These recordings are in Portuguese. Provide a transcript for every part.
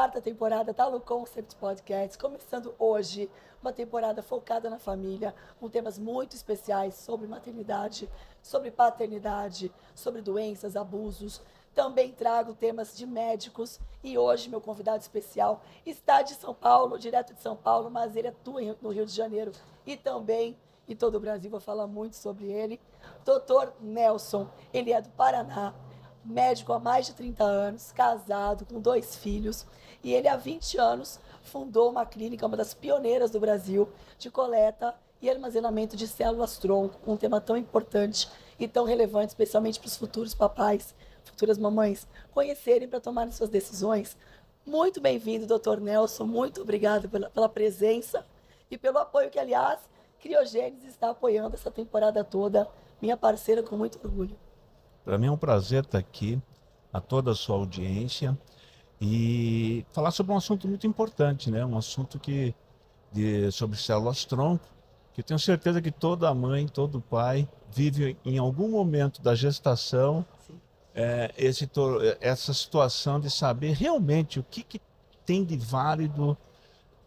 quarta temporada da Lu Concept Podcast, começando hoje uma temporada focada na família, com temas muito especiais sobre maternidade, sobre paternidade, sobre doenças, abusos. Também trago temas de médicos e hoje meu convidado especial está de São Paulo, direto de São Paulo, mas ele atua no Rio de Janeiro e também em todo o Brasil, vou falar muito sobre ele. Dr. Nelson, ele é do Paraná, médico há mais de 30 anos, casado, com 2 filhos, e ele há 20 anos fundou uma clínica, uma das pioneiras do Brasil, de coleta e armazenamento de células-tronco, um tema tão importante e tão relevante, especialmente para os futuros papais, futuras mamães, conhecerem para tomarem suas decisões. Muito bem-vindo, Dr. Nelson, muito obrigado pela presença e pelo apoio que, aliás, Criogênesis está apoiando essa temporada toda, minha parceira, com muito orgulho. Para mim é um prazer estar aqui, a toda a sua audiência, e falar sobre um assunto muito importante, né? Um assunto sobre células-tronco, que eu tenho certeza que toda mãe, todo pai vive em algum momento da gestação essa situação de saber realmente o que tem de válido,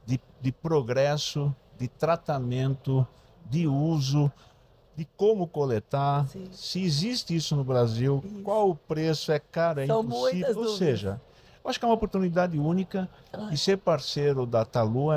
de progresso, de tratamento, de uso, de como coletar, Sim. se existe isso no Brasil, Isso. Qual o preço, é caro, é São impossível, muitas ou dúvidas. seja, eu acho que é uma oportunidade única. Claro. E ser parceiro da Talu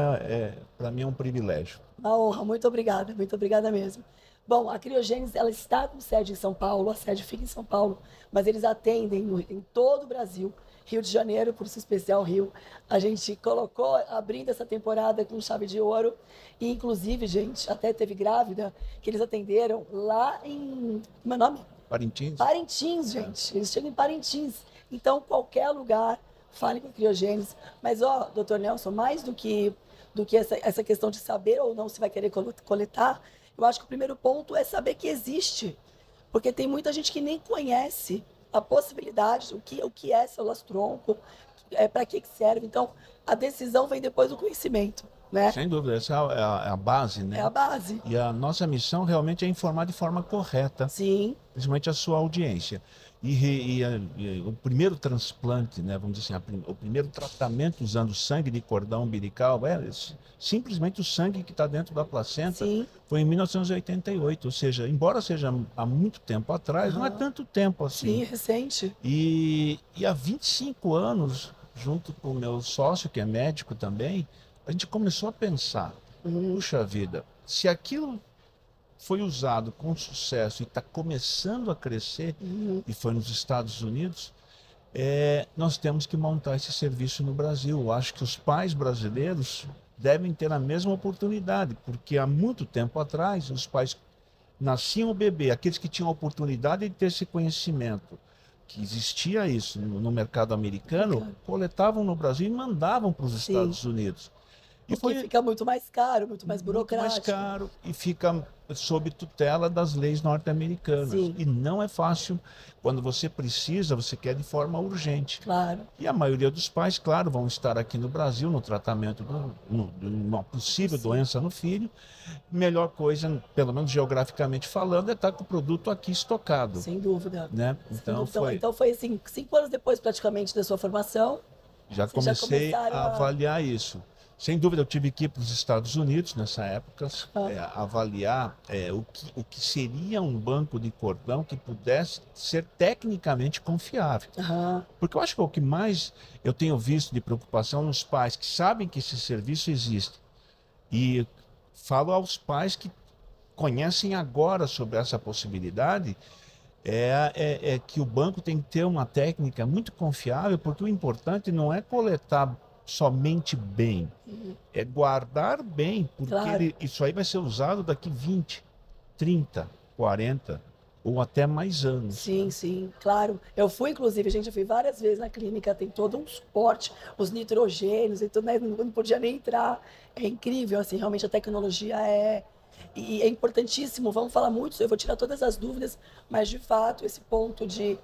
para mim é um privilégio. Uma honra, muito obrigada mesmo. Bom, a Criogênesis, ela está com sede em São Paulo, a sede fica em São Paulo, mas eles atendem em todo o Brasil. Rio de Janeiro, por isso especial Rio, a gente colocou, abrindo essa temporada com chave de ouro, e inclusive, gente, até teve grávida, que eles atenderam lá em, como é o nome? Parintins? Parintins, gente, eles chegam em Parintins, então qualquer lugar, fale com a Criogênesis, mas ó, doutor Nelson, mais do que essa questão de saber ou não se vai querer coletar, eu acho que o primeiro ponto é saber que existe, porque tem muita gente que nem conhece a possibilidade, o que é células-tronco, para que serve. Então, a decisão vem depois do conhecimento, né? Sem dúvida, essa é a base, né? É a base. E a nossa missão realmente é informar de forma correta, Sim. principalmente a sua audiência. E o primeiro transplante, né, vamos dizer assim, o primeiro tratamento usando sangue de cordão umbilical, simplesmente o sangue que está dentro da placenta. Sim. Foi em 1988, ou seja, embora seja há muito tempo atrás, não é tanto tempo assim. Sim, recente. E há 25 anos, junto com o meu sócio, que é médico também, a gente começou a pensar, puxa vida, se aquilo foi usado com sucesso e está começando a crescer, e foi nos Estados Unidos, nós temos que montar esse serviço no Brasil. Eu acho que os pais brasileiros devem ter a mesma oportunidade, porque há muito tempo atrás os pais nasciam o bebê, aqueles que tinham a oportunidade de ter esse conhecimento, que existia isso no mercado americano, coletavam no Brasil e mandavam para os Estados Unidos. E fica muito mais caro, muito mais burocrático. Muito mais caro e fica sob tutela das leis norte-americanas. Sim. E não é fácil. Quando você precisa, você quer de forma urgente. Claro. E a maioria dos pais, claro, vão estar aqui no Brasil no tratamento de uma possível doença no filho. Melhor coisa, pelo menos geograficamente falando, é estar com o produto aqui estocado. Sem dúvida. Né? Então foi assim, 5 anos depois praticamente da sua formação. Já comecei a avaliar isso. Sem dúvida, eu tive que ir para os Estados Unidos nessa época, avaliar o que seria um banco de cordão que pudesse ser tecnicamente confiável. Porque eu acho que o que mais eu tenho visto de preocupação nos pais que sabem que esse serviço existe. E falo aos pais que conhecem agora sobre essa possibilidade, é que o banco tem que ter uma técnica muito confiável, porque o importante não é coletar somente bem, é guardar bem, porque isso aí vai ser usado daqui 20, 30, 40 ou até mais anos. Sim, claro. Eu fui, inclusive, eu fui várias vezes na clínica, tem todo um suporte, os nitrogênios e tudo, né? Não podia nem entrar. É incrível, assim, realmente a tecnologia é importantíssimo. Vamos falar muito, eu vou tirar todas as dúvidas, mas de fato, esse ponto de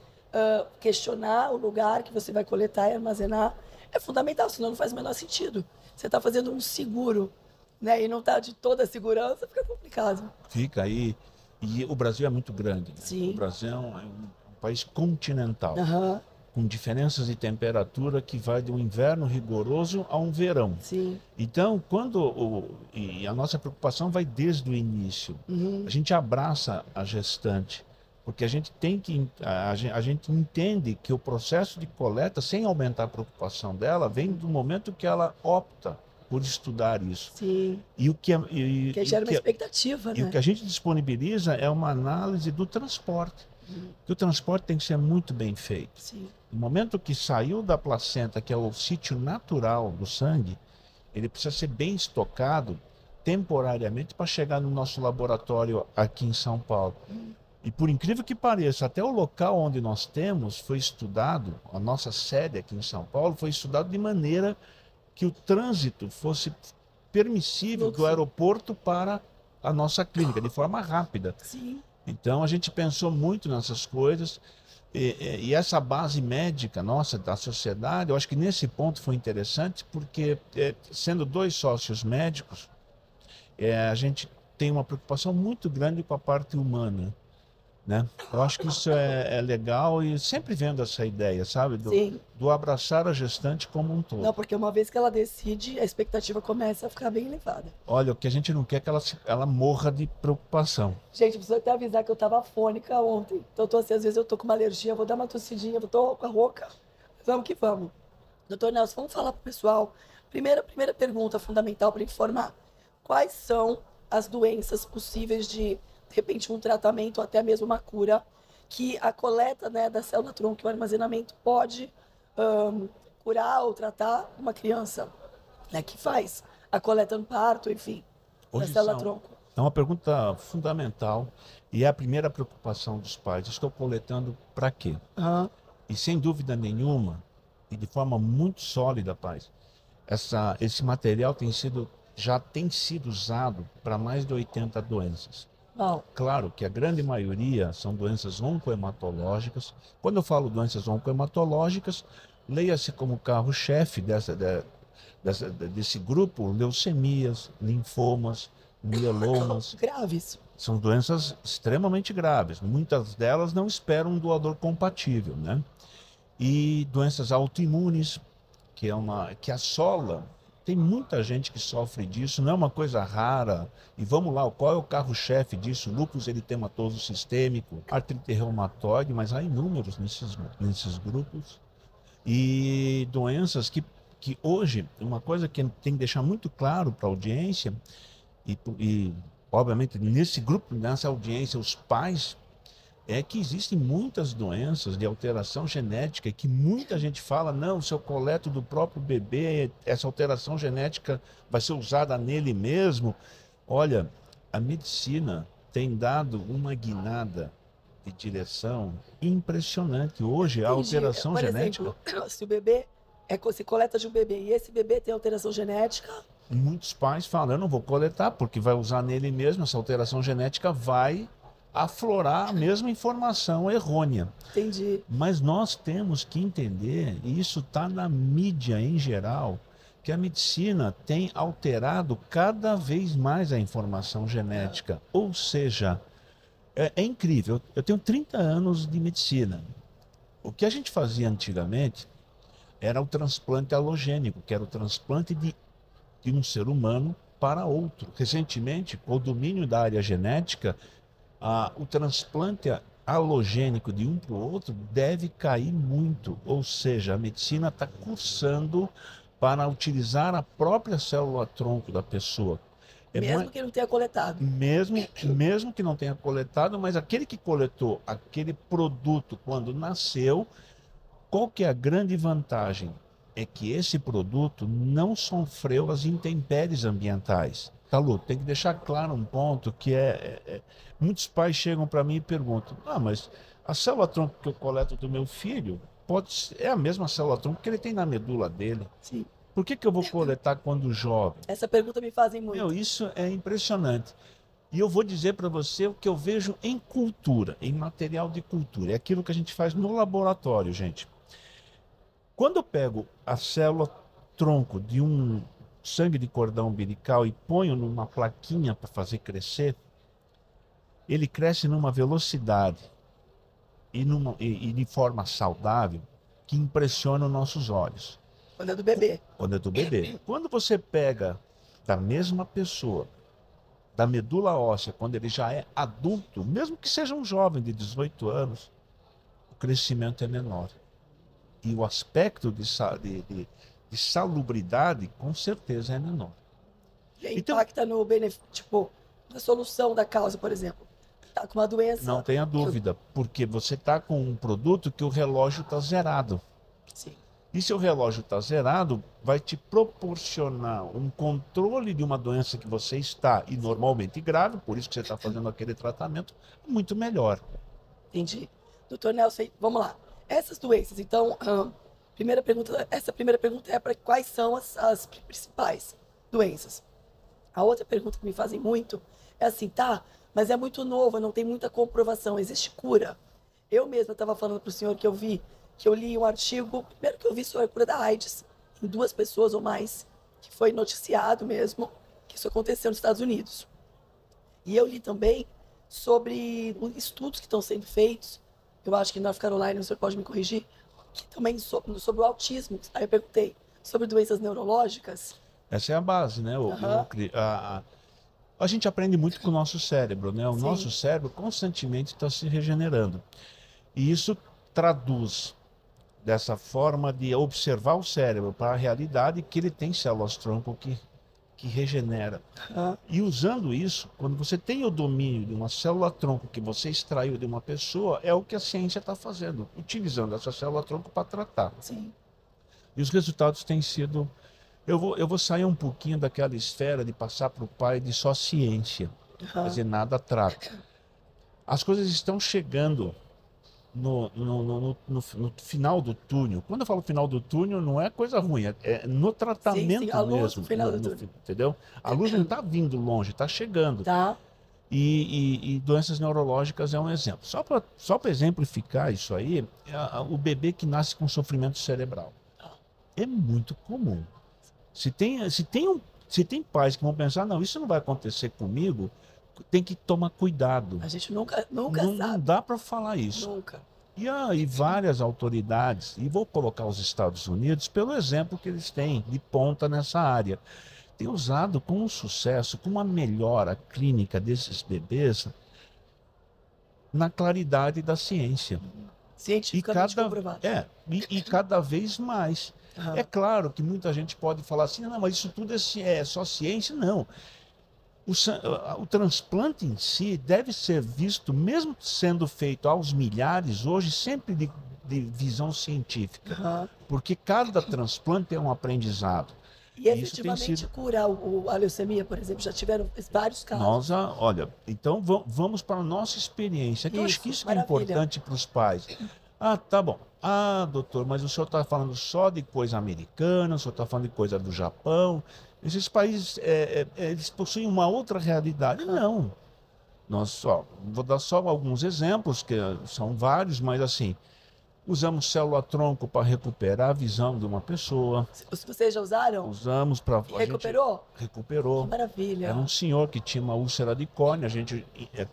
questionar o lugar que você vai coletar e armazenar é fundamental, senão não faz o menor sentido. Você está fazendo um seguro, né, e não está de toda a segurança, fica complicado. Fica aí. E o Brasil é muito grande. Né? Sim. O Brasil é um país continental. com diferenças de temperatura que vai de um inverno rigoroso a um verão. Sim. Então, e a nossa preocupação vai desde o início. A gente abraça a gestante, porque a gente a gente entende que o processo de coleta, sem aumentar a preocupação dela, vem do momento que ela opta por estudar isso. Sim. E o que que gera uma expectativa, né? E o que a gente disponibiliza é uma análise do transporte. Que o transporte tem que ser muito bem feito. Sim. No momento que saiu da placenta, que é o sítio natural do sangue, ele precisa ser bem estocado temporariamente para chegar no nosso laboratório aqui em São Paulo. E por incrível que pareça, até o local onde nós temos foi estudado, a nossa sede aqui em São Paulo, foi estudado de maneira que o trânsito fosse permissível do aeroporto para a nossa clínica, de forma rápida. Sim. Então a gente pensou muito nessas coisas e essa base médica nossa, da sociedade, eu acho que nesse ponto foi interessante porque sendo dois sócios médicos, a gente tem uma preocupação muito grande com a parte humana, né? Eu acho que isso é legal e sempre vendo essa ideia, sabe? Do abraçar a gestante como um todo. Não, porque uma vez que ela decide, a expectativa começa a ficar bem elevada. Olha, o que a gente não quer é que ela morra de preocupação. Gente, preciso até avisar que eu tava afônica ontem. Então, às vezes eu tô com uma alergia, vou dar uma tossidinha, vou tô com a rouca. Vamos que vamos. Doutor Nelson, vamos falar pro pessoal. Primeira pergunta fundamental para informar. Quais são as doenças possíveis de repente um tratamento ou até mesmo uma cura que a coleta, né, da célula-tronco e o armazenamento pode curar ou tratar uma criança, né, que faz a coleta no parto, enfim, da célula-tronco? É uma pergunta fundamental e é a primeira preocupação dos pais. Estou coletando para quê? E sem dúvida nenhuma, e de forma muito sólida, pais, esse material já tem sido usado para mais de 80 doenças. Claro que a grande maioria são doenças oncohematológicas. Quando eu falo doenças oncohematológicas, leia-se como carro-chefe desse grupo leucemias, linfomas, mielomas. Graves. São doenças extremamente graves. Muitas delas não esperam um doador compatível, né? E doenças autoimunes, que assola. Tem muita gente que sofre disso, não é uma coisa rara. E vamos lá, qual é o carro-chefe disso? Lúpus eritematoso sistêmico, artrite reumatoide, mas há inúmeros nesses grupos. E doenças que hoje, uma coisa que tem que deixar muito claro para a audiência, e obviamente nesse grupo, nessa audiência, os pais, é que existem muitas doenças de alteração genética que muita gente fala, não, se eu coleto do próprio bebê, essa alteração genética vai ser usada nele mesmo. Olha, a medicina tem dado uma guinada de direção impressionante. Hoje, a alteração genética... Por exemplo, se o bebê se coleta de um bebê e esse bebê tem alteração genética... Muitos pais falam, eu não vou coletar porque vai usar nele mesmo, essa alteração genética vai aflorar a mesma informação errônea. Entendi. Mas nós temos que entender, e isso está na mídia em geral, que a medicina tem alterado cada vez mais a informação genética. Ou seja, é incrível. Eu tenho 30 anos de medicina. O que a gente fazia antigamente era o transplante halogênico, que era o transplante de um ser humano para outro. Recentemente, com o domínio da área genética, o transplante halogênico de um para o outro deve cair muito, ou seja, a medicina está cursando para utilizar a própria célula-tronco da pessoa. Mesmo que não tenha coletado. Mesmo que não tenha coletado, mas aquele que coletou aquele produto quando nasceu, qual que é a grande vantagem? É que esse produto não sofreu as intempéries ambientais. Calu, tem que deixar claro um ponto que muitos pais chegam para mim e perguntam, mas a célula-tronco que eu coleto do meu filho é a mesma célula-tronco que ele tem na medula dele. Sim. Por que eu vou coletar quando jovem? Essa pergunta me fazem muito. Isso é impressionante. E eu vou dizer para você o que eu vejo em cultura, em material de cultura. É aquilo que a gente faz no laboratório, gente. Quando eu pego a célula-tronco de um sangue de cordão umbilical e ponho numa plaquinha para fazer crescer, ele cresce numa velocidade e de forma saudável que impressionam nossos olhos. Quando é do bebê. Quando é do bebê. Quando você pega da mesma pessoa, da medula óssea, quando ele já é adulto, mesmo que seja um jovem de 18 anos, o crescimento é menor. E o aspecto de salubridade, com certeza, é menor. E impacta no benefício, tipo, na solução da causa, por exemplo. Tá com uma doença. Não tenha dúvida, porque você está com um produto que o relógio está zerado. Sim. E se o relógio está zerado, vai te proporcionar um controle de uma doença que você está, e normalmente grave, por isso que você está fazendo aquele tratamento, muito melhor. Entendi. Doutor Nelson, vamos lá. Essas doenças, então, essa primeira pergunta é para quais são as principais doenças. A outra pergunta que me fazem muito é assim, tá, mas é muito novo, não tem muita comprovação, existe cura? Eu mesma estava falando para o senhor que eu li um artigo, primeiro que eu vi sobre a cura da AIDS, em 2 pessoas ou mais, que foi noticiado mesmo, que isso aconteceu nos Estados Unidos. E eu li também sobre estudos que estão sendo feitos, eu acho que na North Carolina, o senhor pode me corrigir, que também sobre o autismo. Aí eu perguntei sobre doenças neurológicas. Essa é a base, né? A gente aprende muito com o nosso cérebro, né? O Sim. nosso cérebro constantemente está se regenerando. E isso traduz dessa forma de observar o cérebro para a realidade que ele tem células-tronco que regenera. E usando isso, quando você tem o domínio de uma célula-tronco que você extraiu de uma pessoa, é o que a ciência está fazendo, utilizando essa célula-tronco para tratar. Sim. E os resultados têm sido... Eu vou sair um pouquinho daquela esfera de passar para o pai de só ciência, quer dizer, nada trata. As coisas estão chegando no final do túnel. Quando eu falo final do túnel, não é coisa ruim, é no tratamento sim, a luz mesmo. no final do túnel. Entendeu? A luz não está vindo longe, está chegando. Tá. E doenças neurológicas é um exemplo. Só para exemplificar isso aí, o bebê que nasce com sofrimento cerebral. É muito comum. Se tem pais que vão pensar, não, isso não vai acontecer comigo, tem que tomar cuidado. A gente nunca Não sabe. dá para falar isso. Nunca. E várias autoridades, e vou colocar os Estados Unidos pelo exemplo que eles têm de ponta nessa área, têm usado com sucesso, com uma melhora clínica desses bebês na claridade da ciência. Cientificamente comprovado. E cada vez mais. É claro que muita gente pode falar assim, não, mas isso tudo é só ciência. Não. O transplante em si deve ser visto, mesmo sendo feito aos milhares, hoje sempre de visão científica. Porque cada transplante é um aprendizado. E efetivamente cura a leucemia, por exemplo, já tiveram vários casos. Olha, então vamos para a nossa experiência, que eu acho que isso é importante para os pais. Tá bom. Doutor, mas o senhor está falando só de coisa americana, o senhor está falando de coisa do Japão. Esses países, eles possuem uma outra realidade. Não. Vou dar só alguns exemplos, que são vários, mas assim, usamos célula-tronco para recuperar a visão de uma pessoa. Vocês já usaram? Usamos para... Recuperou? Recuperou. Que maravilha. Era um senhor que tinha uma úlcera de córnea, a gente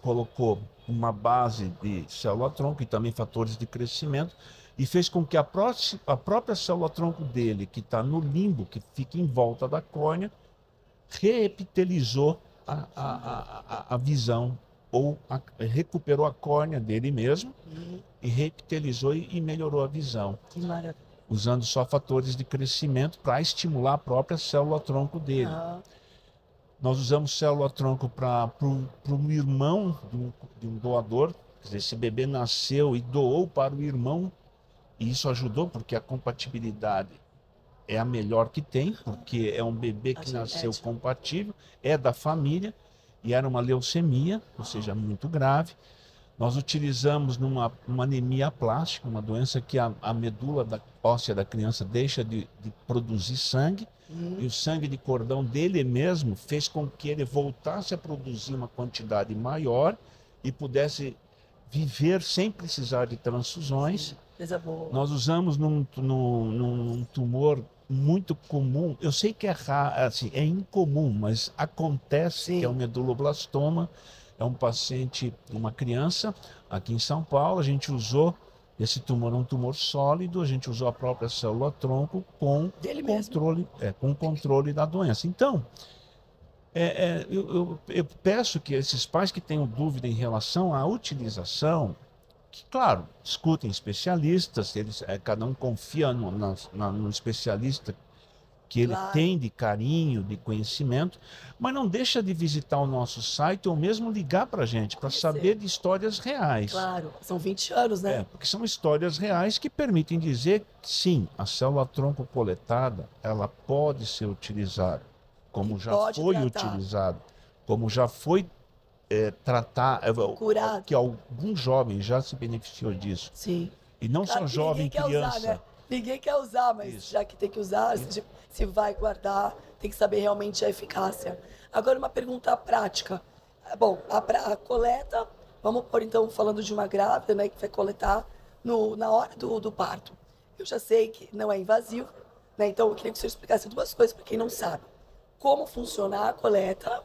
colocou uma base de célula-tronco e também fatores de crescimento e fez com que a própria célula-tronco dele, que está no limbo, que fica em volta da córnea, reepitelizou a visão, ou recuperou a córnea dele mesmo e reepitelizou e melhorou a visão. Que maravilha. Usando só fatores de crescimento para estimular a própria célula-tronco dele. Nós usamos célula-tronco para um irmão de um doador. Quer dizer, esse bebê nasceu e doou para o irmão. E isso ajudou, porque a compatibilidade é a melhor que tem, porque é um bebê que nasceu compatível, é da família, e era uma leucemia, ou seja, muito grave. Nós utilizamos numa anemia plástica, uma doença que a medula óssea da criança deixa de produzir sangue, e o sangue de cordão dele mesmo fez com que ele voltasse a produzir uma quantidade maior e pudesse viver sem precisar de transfusões. Nós usamos num tumor muito comum, eu sei que é raro, assim, é incomum, mas acontece, que é o meduloblastoma. É um paciente, uma criança, aqui em São Paulo. A gente usou Esse tumor é um tumor sólido, a gente usou a própria célula-tronco com controle da doença. Então, eu peço que esses pais que tenham dúvida em relação à utilização, que, claro, escutem especialistas, cada um confia no especialista que ele tem de carinho, de conhecimento, mas não deixa de visitar o nosso site ou mesmo ligar para a gente, para saber de histórias reais. Claro, são 20 anos, né? Porque são histórias reais que permitem dizer que, sim, a célula-tronco coletada, ela pode ser utilizada, como já foi utilizada, como já foi curado. Que alguns jovens já se beneficiou disso. Sim. E não só jovem criança. Usar, né? Ninguém quer usar, mas já que tem que usar, se vai guardar, tem que saber realmente a eficácia. Agora, uma pergunta prática. Bom, a coleta, vamos pôr então, falando de uma grávida, né, que vai coletar na hora do parto. Eu já sei que não é invasivo, né, então eu queria que você explicasse duas coisas para quem não sabe. Como funciona a coleta,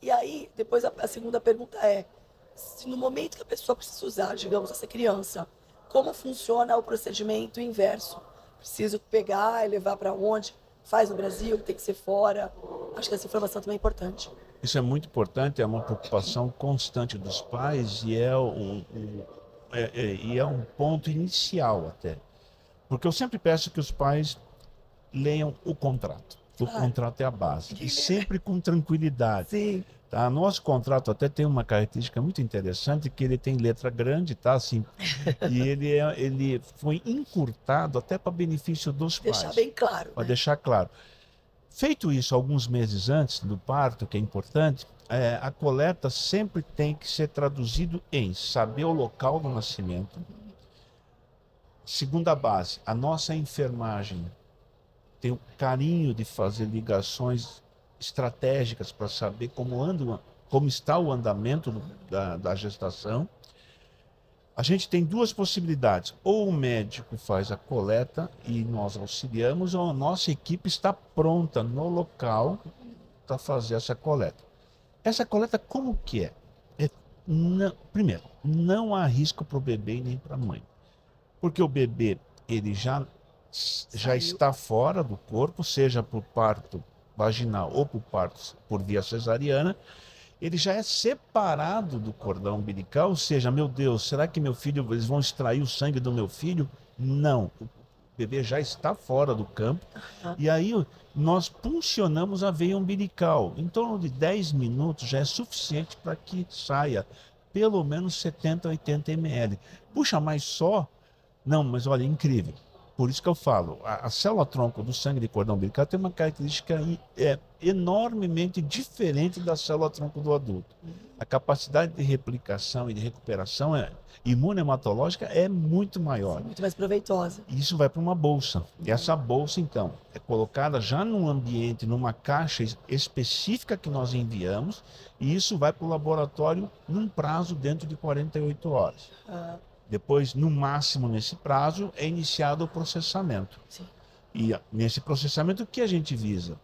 e aí, depois a segunda pergunta é, se no momento que a pessoa precisa usar, digamos, essa criança, como funciona o procedimento inverso? Preciso pegar e levar para onde? Faz no Brasil, tem que ser fora? Acho que essa informação também é importante. Isso é muito importante, é uma preocupação constante dos pais e é um ponto inicial até. Porque eu sempre peço que os pais leiam o contrato. O contrato é a base. E sempre com tranquilidade. Sim. Tá? Nosso contrato até tem uma característica muito interessante, que ele tem letra grande, tá? Assim, e ele foi encurtado até para benefício dos pais. Deixar bem claro. Para deixar claro. Feito isso alguns meses antes do parto, que é importante, a coleta sempre tem que ser traduzido em saber o local do nascimento. Segunda base, a nossa enfermagem tem o carinho de fazer ligações estratégicas para saber como está o andamento da gestação. A gente tem duas possibilidades. Ou o médico faz a coleta e nós auxiliamos, ou a nossa equipe está pronta no local para fazer essa coleta. Essa coleta como que é? Primeiro, não há risco para o bebê e nem para a mãe. Porque o bebê ele já está fora do corpo, seja por parto vaginal ou por via cesariana, ele já é separado do cordão umbilical, ou seja, meu Deus, será que eles vão extrair o sangue do meu filho? Não, o bebê já está fora do campo, e aí nós puncionamos a veia umbilical, em torno de 10 minutos já é suficiente para que saia pelo menos 70, 80 ml. Puxa, mas só? Não, mas olha, é incrível. Por isso que eu falo, a célula-tronco do sangue de cordão umbilical tem uma característica enormemente diferente da célula-tronco do adulto. A capacidade de replicação e de recuperação imunohematológica é muito maior. Muito mais proveitosa. Isso vai para uma bolsa. E essa bolsa, então, é colocada já num ambiente, numa caixa específica que nós enviamos, e isso vai para o laboratório num prazo dentro de 48 horas. Depois, no máximo nesse prazo, é iniciado o processamento. Sim. E nesse processamento, o que a gente visa?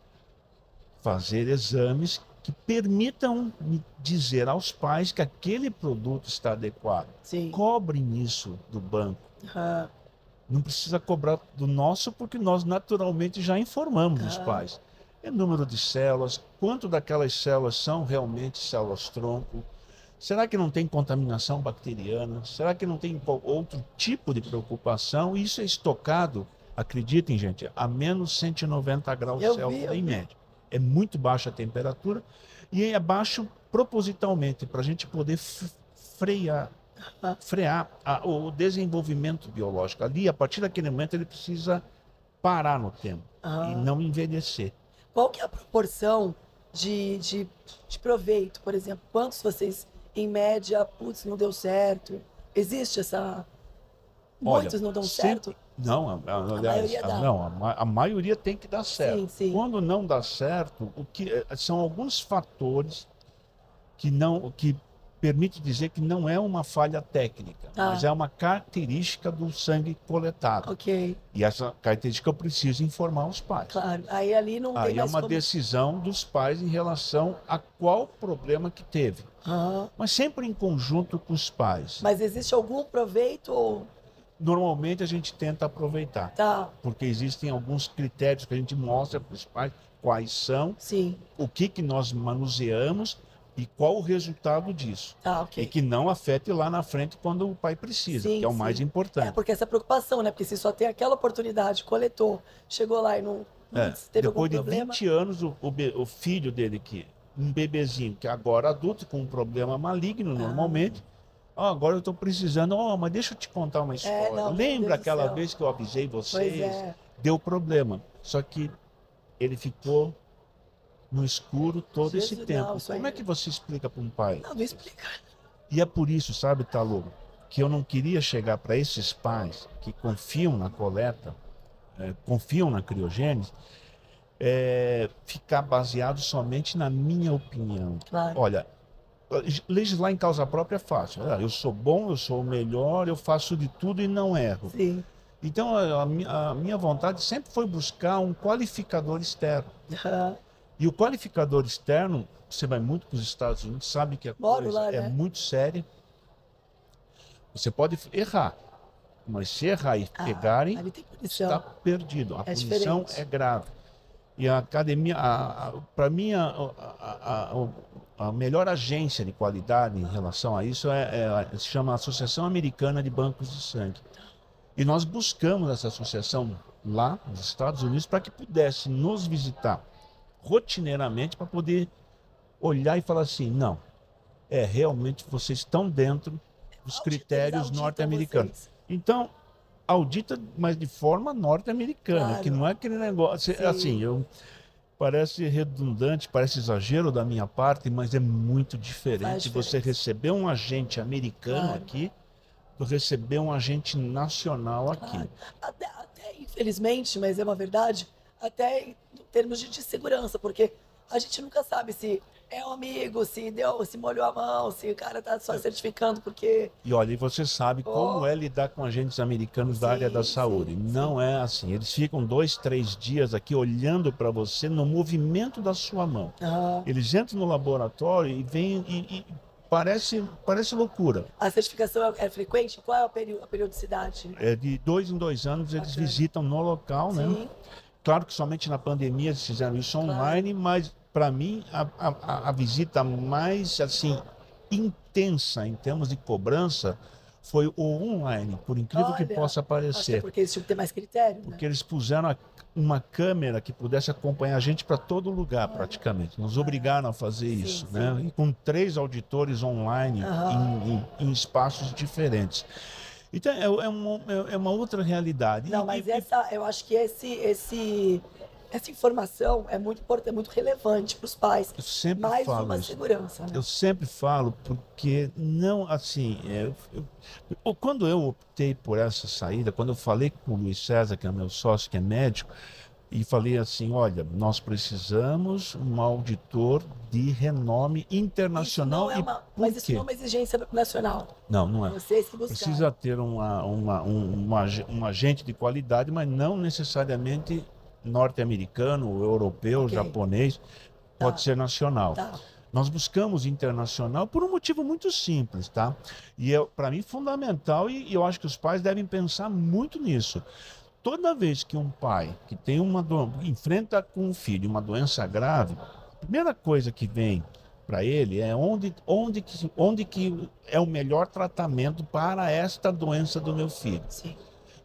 Fazer exames que permitam dizer aos pais que aquele produto está adequado. Sim. Cobrem isso do banco. Não precisa cobrar do nosso, porque nós naturalmente já informamos os pais. É número de células, quanto daquelas células são realmente células-tronco. Será que não tem contaminação bacteriana? Será que não tem outro tipo de preocupação? Isso é estocado, acreditem, gente, a menos 190 graus Celsius em média. É muito baixa a temperatura e é baixo propositalmente para a gente poder frear o desenvolvimento biológico. Ali, a partir daquele momento, ele precisa parar no tempo e não envelhecer. Qual que é a proporção de proveito, por exemplo? Quantos vocês... Em média, putz, não deu certo. Existe essa... Muitos não dão certo? Não, aliás, a maioria tem que dar certo. Sim, sim. Quando não dá certo, são alguns fatores que permitem dizer que não é uma falha técnica, mas é uma característica do sangue coletado. Ok. E essa característica eu preciso informar os pais. Claro, aí ali não tem mais é uma decisão dos pais em relação a qual problema que teve. Mas sempre em conjunto com os pais. Mas existe algum proveito ou normalmente a gente tenta aproveitar. Tá. Porque existem alguns critérios que a gente mostra para os pais quais são, Sim. o que nós manuseamos e qual o resultado disso. Tá, ok. E que não afete lá na frente quando o pai precisa, Sim, que é o sim. mais importante. Porque essa preocupação, né? Porque se só tem aquela oportunidade, coletou, chegou lá e não teve algum problema. Depois de 20 anos, o filho dele, um bebezinho, que agora adulto, com um problema maligno normalmente, agora eu estou precisando, mas deixa eu te contar uma história. Não, lembra aquela vez que eu avisei vocês? Deu problema. Só que ele ficou no escuro todo esse tempo. Como é que você explica para um pai? Não explica. E é por isso, sabe, Talu, que eu não queria chegar para esses pais que confiam na coleta, confiam na criogênese, ficar baseado somente na minha opinião. Claro. Olha, legislar em causa própria é fácil. Eu sou bom, eu sou o melhor, eu faço de tudo e não erro. Sim. Então, a minha vontade sempre foi buscar um qualificador externo. E o qualificador externo, você vai muito para os Estados Unidos, sabe que a coisa é muito séria. Você pode errar, mas se errar e pegarem, está perdido. A punição é grave. E a academia, para mim, a melhor agência de qualidade em relação a isso se chama Associação Americana de Bancos de Sangue. E nós buscamos essa associação lá nos Estados Unidos para que pudesse nos visitar rotineiramente para poder olhar e falar assim, não, realmente vocês estão dentro dos critérios norte-americanos. Então, audita, mas de forma norte-americana, claro. Que não é aquele negócio, assim, parece redundante, parece exagero da minha parte, mas é muito diferente você receber um agente americano aqui do receber um agente nacional aqui. Até, infelizmente, mas é uma verdade, até em termos de segurança, porque a gente nunca sabe se é um amigo, se molhou a mão, se o cara está só certificando porque... E olha, e você sabe como é lidar com agentes americanos da área da saúde. Não é assim, eles ficam 2, 3 dias aqui olhando para você no movimento da sua mão. Eles entram no laboratório e vêm e parece loucura. A certificação é frequente? Qual é a periodicidade? É de 2 em 2 anos eles visitam no local, né? Claro que somente na pandemia eles fizeram isso online, mas para mim a visita mais assim intensa em termos de cobrança foi o online, por incrível que possa parecer. Acho que é porque eles tinham que ter mais critério, porque eles puseram uma câmera que pudesse acompanhar a gente para todo lugar, praticamente. Nos obrigaram a fazer isso, né? E com 3 auditores online em espaços diferentes. Então, é uma outra realidade. Não, mas eu acho que essa informação é muito importante, é muito relevante para os pais. Eu sempre mais falo uma isso. Segurança. Né? Eu sempre falo, porque não, assim, quando eu optei por essa saída, quando eu falei com o Luiz César, que é meu sócio, que é médico, e falei assim, olha, nós precisamos um auditor de renome internacional. Mas isso não é uma exigência nacional. Não é. Vocês que buscaram. Precisa ter um agente de qualidade, mas não necessariamente norte-americano, europeu, japonês, pode ser nacional. Nós buscamos internacional por um motivo muito simples, tá? E para mim fundamental, e eu acho que os pais devem pensar muito nisso. Toda vez que um pai que tem enfrenta com um filho uma doença grave, a primeira coisa que vem para ele é onde que é o melhor tratamento para esta doença do meu filho. Sim.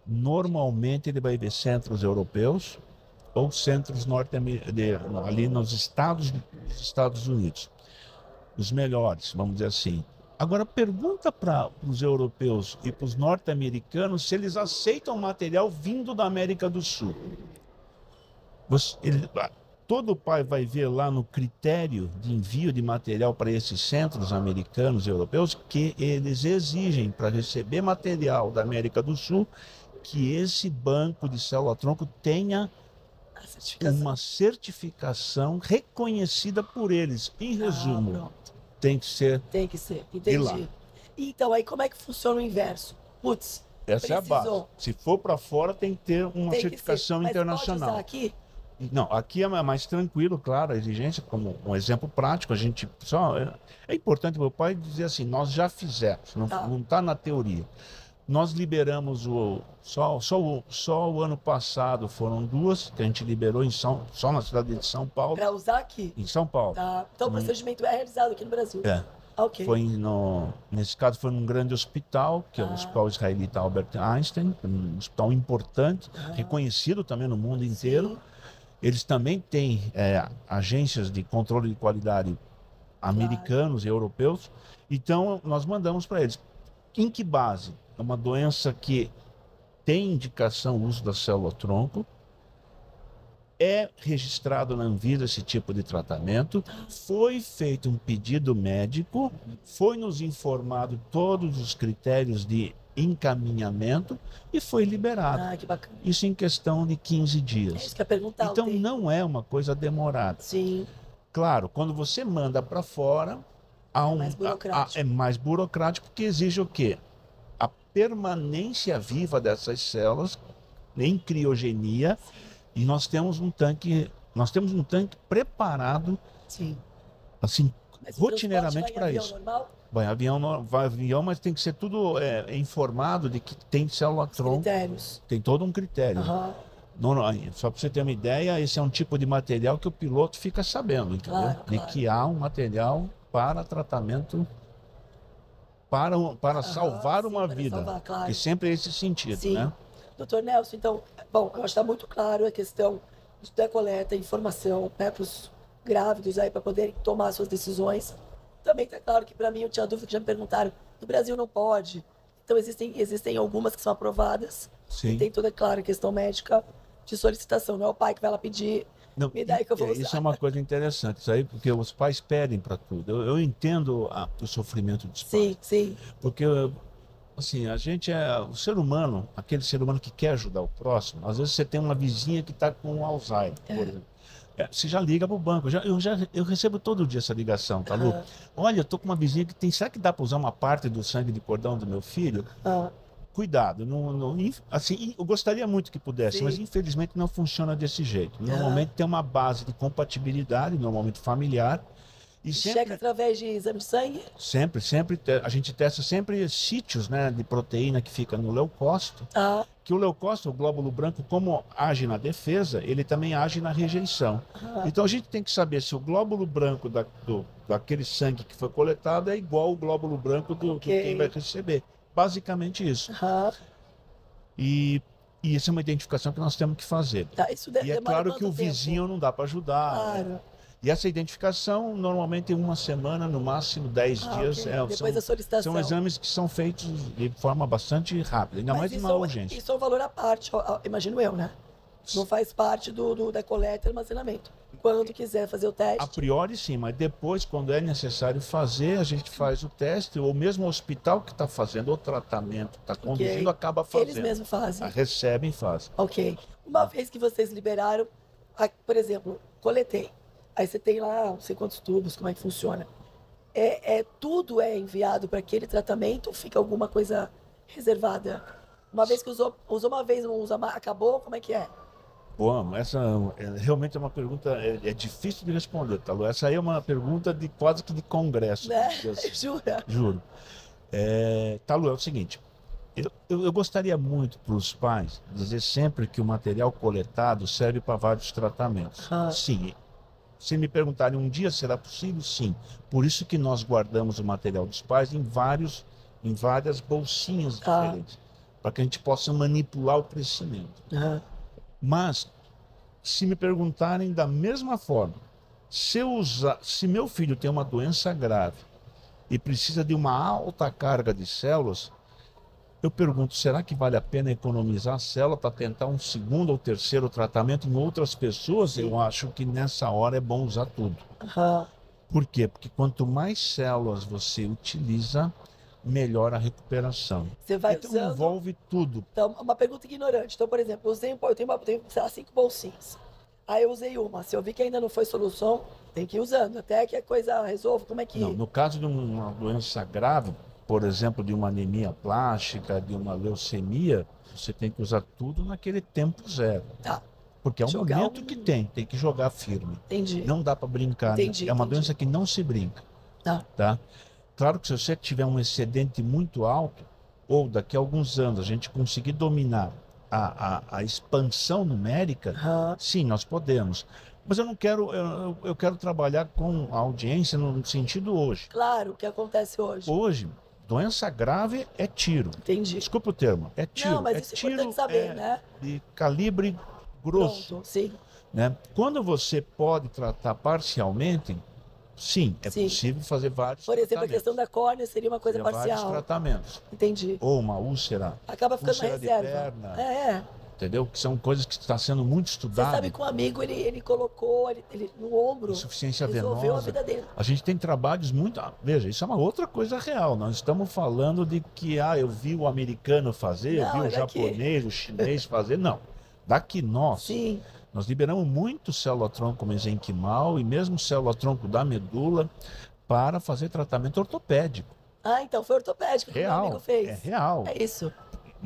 Normalmente ele vai ver centros europeus ou centros ali nos Estados Unidos. Os melhores, vamos dizer assim. Agora, pergunta para os europeus e para os norte-americanos se eles aceitam material vindo da América do Sul. Todo pai vai ver lá no critério de envio de material para esses centros americanos e europeus que eles exigem para receber material da América do Sul que esse banco de célula-tronco tenha uma certificação reconhecida por eles. Em resumo, tem que ser. Tem que ser, entendi. Então, aí como é que funciona o inverso? Putz, essa é a base. Se for para fora, tem que ter uma certificação internacional. Pode usar aqui? Não, aqui é mais tranquilo, claro, a exigência, como um exemplo prático, a gente só é importante meu pai dizer assim, nós já fizemos, não está na teoria. Nós liberamos só o ano passado foram 2 que a gente liberou só na cidade de São Paulo. Para usar aqui? Em São Paulo. Tá. Então o procedimento é realizado aqui no Brasil? É. Okay. Nesse caso foi num grande hospital, que é o Hospital Israelita Albert Einstein, um hospital importante, reconhecido também no mundo inteiro. Sim. Eles também têm agências de controle de qualidade americanos e europeus. Então nós mandamos para eles. Em que base? É uma doença que tem indicação o uso da célula-tronco, é registrado na Anvisa esse tipo de tratamento, foi feito um pedido médico, foi nos informado todos os critérios de encaminhamento e foi liberado. Que bacana. Isso em questão de 15 dias. É isso que eu ia perguntar. Então não é uma coisa demorada. Sim. Claro, quando você manda para fora, é mais burocrático porque exige o quê? A permanência viva dessas células em criogenia. E nós temos um tanque preparado, sim, assim, rotineiramente para isso. Normal? Vai avião, mas tem que ser tudo informado de que tem célula-tronco. Tem todo um critério. Só para você ter uma ideia, esse é um tipo de material que o piloto fica sabendo, entendeu? Claro. De que há um material para tratamento, para salvar uma vida. Claro. Que sempre é esse sentido, sim. Né? Doutor Nelson, então, bom, eu acho que está muito claro a questão da coleta, informação, né, para os grávidos aí, para poderem tomar suas decisões. Também está claro que, para mim, eu tinha dúvida que já me perguntaram, no Brasil não pode. Então, existem algumas que são aprovadas. Sim. E tem toda, claro, a questão médica de solicitação. Não é o pai que vai lá pedir, não, me dá aí que eu vou usar. Isso é uma coisa interessante, isso aí, porque os pais pedem para tudo. Eu entendo o sofrimento dos pais. Sim, sim. Porque... Assim, a gente o ser humano, aquele ser humano que quer ajudar o próximo. Às vezes você tem uma vizinha que está com Alzheimer, por exemplo. Você já liga para o banco. Eu recebo todo dia essa ligação, tá, Lu? Olha, eu estou com uma vizinha que tem... Será que dá para usar uma parte do sangue de cordão do meu filho? Cuidado. Assim, eu gostaria muito que pudesse, sim, mas infelizmente não funciona desse jeito. Normalmente tem uma base de compatibilidade, normalmente familiar. E checa através de exame de sangue? Sempre. A gente testa sempre sítios, né, de proteína que fica no leucócito. Que o leucócito, o glóbulo branco, como age na defesa, ele também age na rejeição. Então a gente tem que saber se o glóbulo branco daquele sangue que foi coletado é igual ao glóbulo branco de quem vai receber. Basicamente isso. E isso é uma identificação que nós temos que fazer. E é claro que o vizinho não dá para ajudar. Claro. Né? E essa identificação, normalmente em 1 semana, no máximo 10 dias. Depois da solicitação. São exames que são feitos de forma bastante rápida, ainda mais numa urgência. Isso é um valor à parte, imagino eu, né? Não faz parte da coleta e armazenamento. Quando quiser fazer o teste. A priori sim, mas depois, quando é necessário fazer, a gente faz o teste, ou mesmo o hospital que está fazendo o tratamento, está conduzindo, acaba fazendo. Eles mesmos fazem. Recebem e fazem. Ok. Uma vez que vocês liberaram, por exemplo, coletei. Aí você tem lá, não sei quantos tubos, como é que funciona. Tudo é enviado para aquele tratamento ou fica alguma coisa reservada? Uma vez que usou uma vez, não usa mais, acabou? Como é que é? Bom, essa realmente é uma pergunta, é difícil de responder, tá, Lu? Essa aí é uma pergunta quase que de congresso. Jura? Juro. Tá, Lu, é o seguinte, eu gostaria muito para os pais dizer sempre que o material coletado serve para vários tratamentos. Sim. Se me perguntarem um dia será possível, sim. Por isso que nós guardamos o material dos pais em várias bolsinhas diferentes, para que a gente possa manipular o crescimento. Mas, se me perguntarem da mesma forma, se meu filho tem uma doença grave e precisa de uma alta carga de células, eu pergunto, será que vale a pena economizar a célula para tentar um segundo ou terceiro tratamento em outras pessoas? Sim. Eu acho que nessa hora é bom usar tudo. Por quê? Porque quanto mais células você utiliza, melhor a recuperação. Você vai então usando... envolve tudo. Então, uma pergunta ignorante. Então, por exemplo, eu tenho sei lá, 5 bolsinhas. Aí eu usei uma. Se eu vi que ainda não foi solução, tem que ir usando. Até que a coisa resolva. Como é que... Não, no caso de uma doença grave, por exemplo, de uma anemia plástica, de uma leucemia, você tem que usar tudo naquele tempo zero. Porque é um momento que tem que jogar firme. Entendi. Não dá para brincar. É uma doença que não se brinca. Tá? Claro que se você tiver um excedente muito alto, ou daqui a alguns anos a gente conseguir dominar a expansão numérica, sim, nós podemos. Mas eu não quero, eu quero trabalhar com a audiência no sentido hoje. Claro, o que acontece hoje. Hoje, doença grave é tiro. Entendi. Desculpa o termo, é tiro. Não, mas isso é importante saber, né? De calibre grosso. Pronto, sim. Né? Quando você pode tratar parcialmente, sim, é possível fazer vários Por exemplo, a questão da córnea seria uma coisa parcial. Vários tratamentos. Entendi. Ou uma úlcera. Acaba ficando uma reserva. De perna, É. Entendeu? Que são coisas que estão sendo muito estudadas. Você sabe que um amigo, ele colocou ele no ombro. Insuficiência resolveu venosa. A vida dele. A gente tem trabalhos muito... Veja, isso é uma outra coisa real. Nós estamos falando de que, eu vi o americano fazer, eu vi o japonês, o chinês fazer. Não. Daqui nós liberamos muito célula-tronco mesenquimal e mesmo célula-tronco da medula para fazer tratamento ortopédico. Então foi ortopédico que o meu amigo fez. É real. É isso.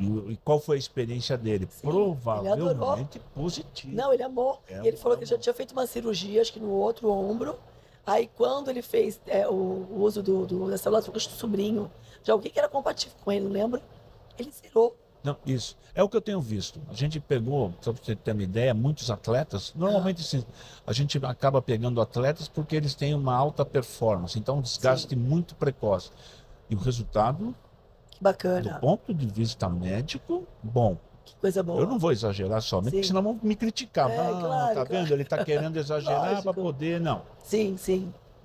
E qual foi a experiência dele? Provavelmente positiva. Não, ele amou. E ele falou que já tinha feito uma cirurgia, acho que no outro ombro. Aí quando ele fez o uso da célula-tronco do sobrinho, de alguém que era compatível com ele, não lembro, ele zerou. Não, isso. É o que eu tenho visto. A gente pegou, só para você ter uma ideia, muitos atletas. Normalmente a gente acaba pegando atletas porque eles têm uma alta performance. Então, um desgaste muito precoce. E o resultado, bacana. Do ponto de vista médico, bom. Que coisa boa. Eu não vou exagerar somente, porque senão vão me criticar. Tá vendo? Ele está querendo exagerar para poder... Não. Sim.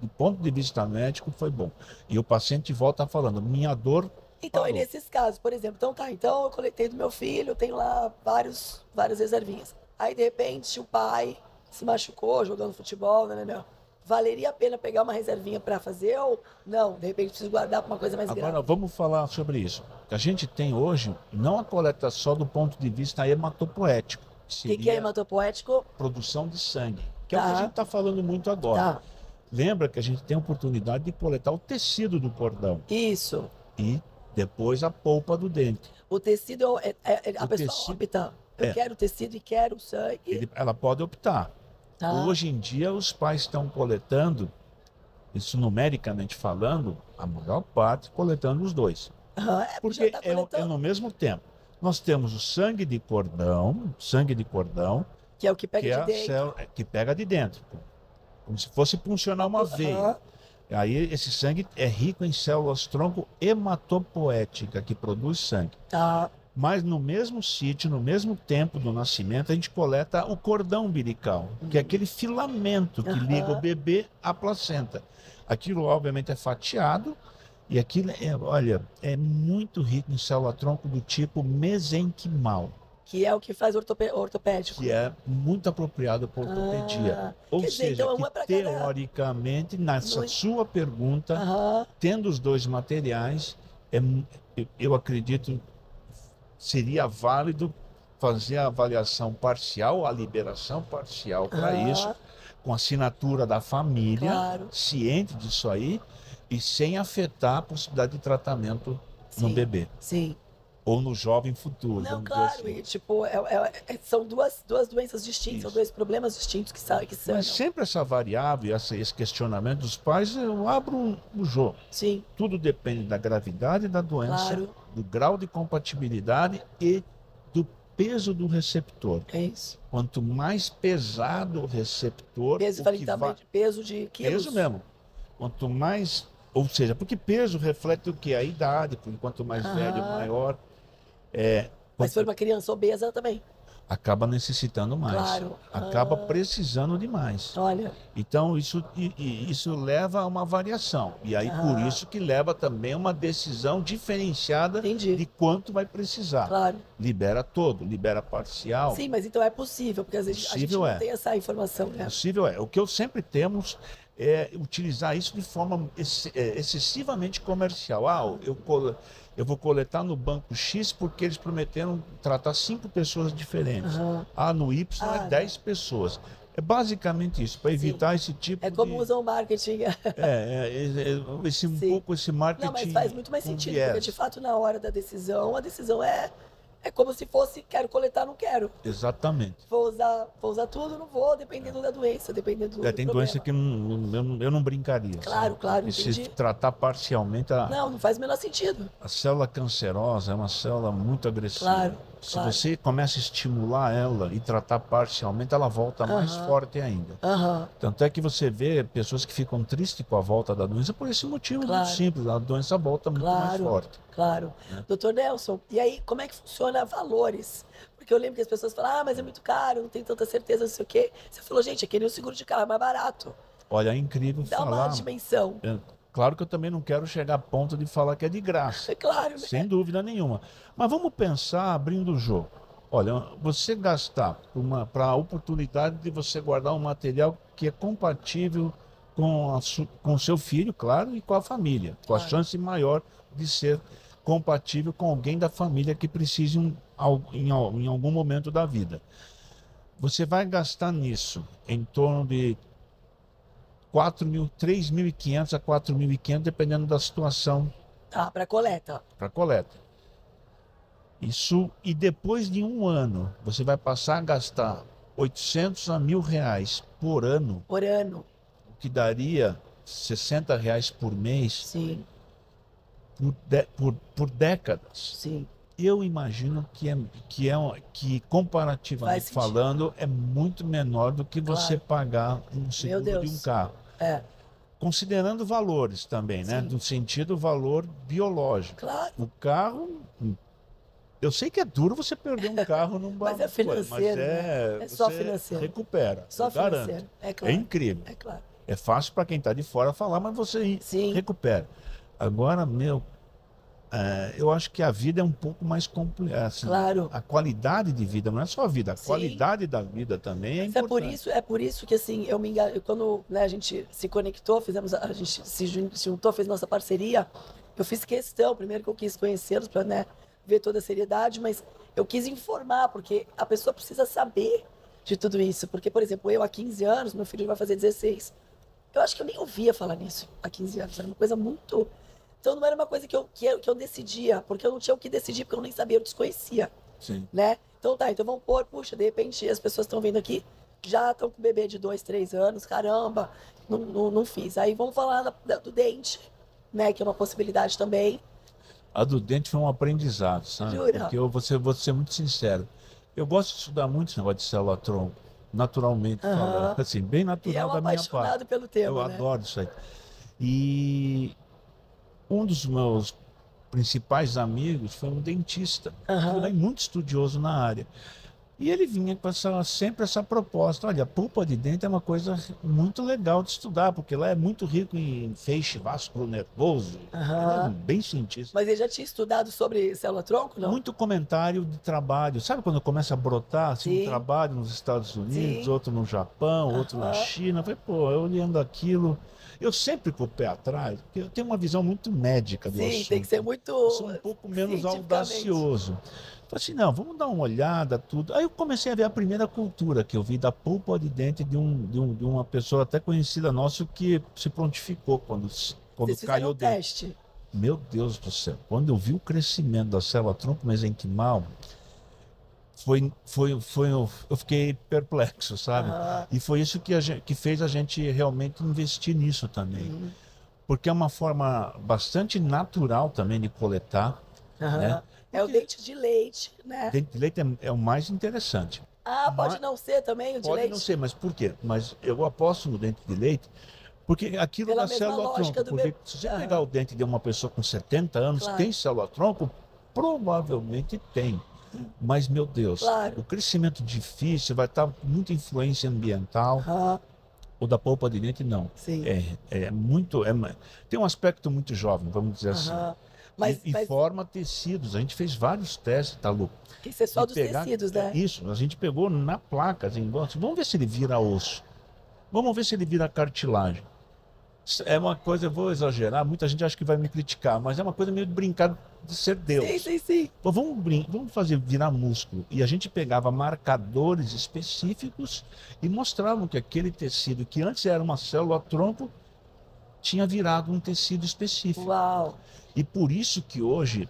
Do ponto de vista médico, foi bom. E o paciente volta falando, minha dor... Então, e nesses casos, por exemplo, então eu coletei do meu filho, eu tenho lá várias reservinhas. Aí, de repente, o pai se machucou jogando futebol, né? Valeria a pena pegar uma reservinha para fazer ou não? De repente, preciso guardar para uma coisa mais grave. Agora, vamos falar sobre isso. A gente tem hoje, não a coleta só do ponto de vista hematopoético. O que é hematopoético? Produção de sangue, que é o que a gente está falando muito agora. Lembra que a gente tem a oportunidade de coletar o tecido do cordão. Isso. E depois a polpa do dente. O tecido, a pessoa opta. Eu quero o tecido e quero o sangue. Ela pode optar. Hoje em dia, os pais estão coletando, isso numericamente falando, a maior parte coletando os dois. Porque é no mesmo tempo. Nós temos o sangue de cordão, que é o que pega de dentro. Que pega de dentro, como se fosse funcionar uma veia. Aí esse sangue é rico em células-tronco hematopoética, que produz sangue. Mas no mesmo sítio, no mesmo tempo do nascimento, a gente coleta o cordão umbilical, que é aquele filamento que liga o bebê à placenta. Aquilo, obviamente, é fatiado e aquilo é muito rico em célula-tronco do tipo mesenquimal. Que é o que faz ortopédico. Que é muito apropriado para ortopedia. Ou seja, então, que teoricamente, nessa sua pergunta, tendo os dois materiais, eu acredito seria válido fazer a avaliação parcial, a liberação parcial para isso, com assinatura da família, ciente disso aí, e sem afetar a possibilidade de tratamento no bebê. Sim. Ou no jovem futuro. Não, claro, assim. E, tipo, são duas doenças distintas, são dois problemas distintos que são. Mas sempre essa variável, esse questionamento dos pais, eu abro o jogo. Sim. Tudo depende da gravidade da doença, do grau de compatibilidade e do peso do receptor. É isso. Quanto mais pesado o receptor... Peso, peso de quilos. Peso mesmo. Quanto mais... Ou seja, porque peso reflete o que? A idade, porque quanto mais velho, maior... Mas se for uma criança obesa também. Acaba necessitando mais. Claro. Acaba precisando de mais. Olha. Então, isso leva a uma variação. E aí, por isso que leva também uma decisão diferenciada de quanto vai precisar. Claro. Libera todo, libera parcial. Sim, mas então é possível, porque às vezes a gente não tem essa informação, né? Possível é. O que eu sempre temos é utilizar isso de forma excessivamente comercial. Eu vou coletar no banco X porque eles prometeram tratar 5 pessoas diferentes. No Y é 10 pessoas. É basicamente isso, para evitar esse tipo de... É como usam o marketing. Um pouco esse marketing. Não, mas faz muito mais sentido, porque de fato na hora da decisão, a decisão é É como se fosse, quero coletar, não quero. Exatamente. Vou usar tudo, não vou, dependendo da doença, dependendo do Tem problema. doença que eu não brincaria. Claro, claro, e entendi. se tratar parcialmente, Não faz o menor sentido. a célula cancerosa é uma célula muito agressiva. Claro, Se claro. você começa a estimular ela e tratar parcialmente, ela volta mais forte ainda. Tanto é que você vê pessoas que ficam tristes com a volta da doença por esse motivo muito simples. A doença volta muito mais forte. Claro. Doutor Nelson, e aí como é que funciona valores? Porque eu lembro que as pessoas falam, mas é muito caro, não tenho tanta certeza, não sei o quê. Você falou, gente, é que nem o seguro de carro, é mais barato. Olha, é incrível Dá falar. uma dimensão. Claro que eu também não quero chegar a ponto de falar que é de graça. É claro, né? Sem dúvida nenhuma. Mas vamos pensar abrindo o jogo. Olha, você gastar para a oportunidade de você guardar um material que é compatível com o seu filho, claro, e com a família. Com a chance maior de ser compatível com alguém da família que precise em algum momento da vida. Você vai gastar nisso em torno de 3.500 a 4.500, dependendo da situação. Para coleta. Para coleta. Isso, e depois de um ano, você vai passar a gastar 800 a R$1.000 por ano. Por ano. O que daria R$60 por mês. Sim. Por décadas. Sim. Eu imagino que comparativamente falando, é muito menor do que você pagar um seguro de um carro. Considerando valores também, né? No sentido valor biológico. Claro. O carro, eu sei que é duro você perder um carro num mas é financeiro, mas é só financeiro. Recupera. Só financeiro. É claro. É incrível. É claro. É fácil para quem está de fora falar, mas você recupera. Agora, eu acho que a vida é um pouco mais complexa. Assim, claro. A qualidade de vida, não é só a vida, a qualidade da vida também é importante. É por isso que assim, quando a gente se conectou, a gente se juntou, fez nossa parceria, eu fiz questão, primeiro que eu quis conhecê-los para ver toda a seriedade, mas eu quis informar, porque a pessoa precisa saber de tudo isso. Porque, por exemplo, eu há 15 anos, meu filho vai fazer 16, eu acho que eu nem ouvia falar nisso há 15 anos, era uma coisa muito... Então não era uma coisa que eu decidia, porque eu não tinha o que decidir, porque eu nem sabia, eu desconhecia. Sim. Né? Então então vamos pôr, puxa, de repente as pessoas estão vendo aqui, já estão com bebê de 2, 3 anos, caramba, não fiz. Aí vamos falar do dente, né, que é uma possibilidade também. A do dente foi um aprendizado, sabe? Jura? Porque eu vou ser muito sincero. Eu gosto de estudar muito esse negócio de célula-tronco, naturalmente falando, assim, bem natural da minha parte. E é um apaixonado pelo tema, eu adoro isso aí. E um dos meus principais amigos foi um dentista, muito estudioso na área. E ele vinha com sempre essa proposta, olha, a pulpa de dente é uma coisa muito legal de estudar, porque lá é muito rico em feixe vascular nervoso, ele é bem cientista. Mas ele já tinha estudado sobre célula-tronco, não? Muito comentário de trabalho, sabe quando começa a brotar assim, um trabalho nos Estados Unidos, outro no Japão, outro na China, eu falei, eu olhando aquilo... Eu sempre com o pé atrás, porque eu tenho uma visão muito médica do assunto. Sim, tem que ser muito... Eu sou um pouco menos audacioso. Falei assim, não, vamos dar uma olhada, tudo. Aí eu comecei a ver a primeira cultura que eu vi da pulpa de dente de uma pessoa até conhecida nossa que se prontificou quando caiu o dente. Teste. Meu Deus do céu, quando eu vi o crescimento da célula-tronco mesenquimal, eu fiquei perplexo, sabe? E foi isso que fez a gente realmente investir nisso também. Porque é uma forma bastante natural também de coletar. Né? É o dente de leite, né? Dente de leite é o mais interessante. Pode não ser também o de leite? Pode não ser, mas por quê? Mas eu aposto no dente de leite, porque aquilo da célula-tronco. Porque se você pegar o dente de uma pessoa com 70 anos, tem célula-tronco? Provavelmente tem. Mas, meu Deus, o crescimento difícil vai estar com muita influência ambiental. O da polpa de dente, não. Sim. Tem um aspecto muito jovem, vamos dizer assim. Mas forma tecidos. A gente fez vários testes, tá, Lu? Isso é só dos tecidos, né? Isso, a gente pegou na placa, assim, vamos ver se ele vira osso. Vamos ver se ele vira cartilagem. É uma coisa, eu vou exagerar, muita gente acha que vai me criticar, mas é uma coisa meio de brincar de ser Deus. Sim. Então, vamos fazer virar músculo. E a gente pegava marcadores específicos e mostravam que aquele tecido, que antes era uma célula-tronco, tinha virado um tecido específico. Uau! E por isso que hoje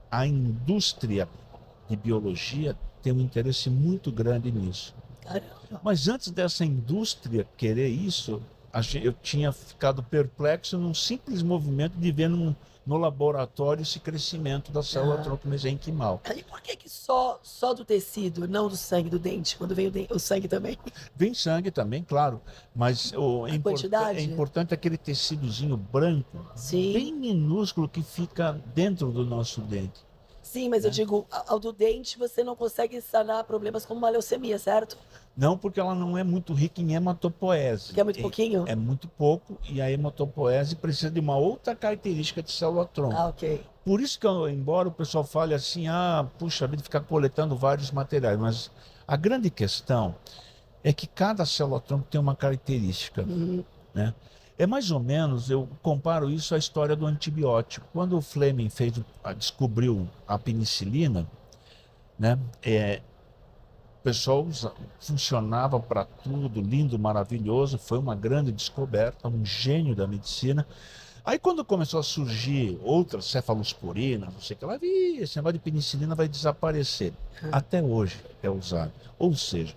a indústria de biologia tem um interesse muito grande nisso. Caramba. Mas antes dessa indústria querer isso, eu tinha ficado perplexo num simples movimento de ver no laboratório esse crescimento da célula tronco mesenquimal. E por que só do tecido, não do sangue do dente, quando vem o sangue também? Vem sangue também, claro, mas é importante aquele tecidozinho branco, Sim. bem minúsculo que fica dentro do nosso dente. Sim, mas eu digo, ao do dente você não consegue sanar problemas como uma leucemia, certo? Não, porque ela não é muito rica em hematopoese. Que é muito pouquinho? É muito pouco, e a hematopoese precisa de uma outra característica de célula-tronco. Ah, ok. Por isso que, embora o pessoal fale assim, puxa vida, ficar coletando vários materiais, mas a grande questão é que cada célula-tronco tem uma característica, né? É mais ou menos, eu comparo isso à história do antibiótico. Quando o Fleming descobriu a penicilina, né, o pessoal funcionava para tudo, lindo, maravilhoso, foi uma grande descoberta, um gênio da medicina. Aí quando começou a surgir outras cefalosporinas, não sei o que lá, esse negócio de penicilina vai desaparecer. Até hoje é usado. Ou seja,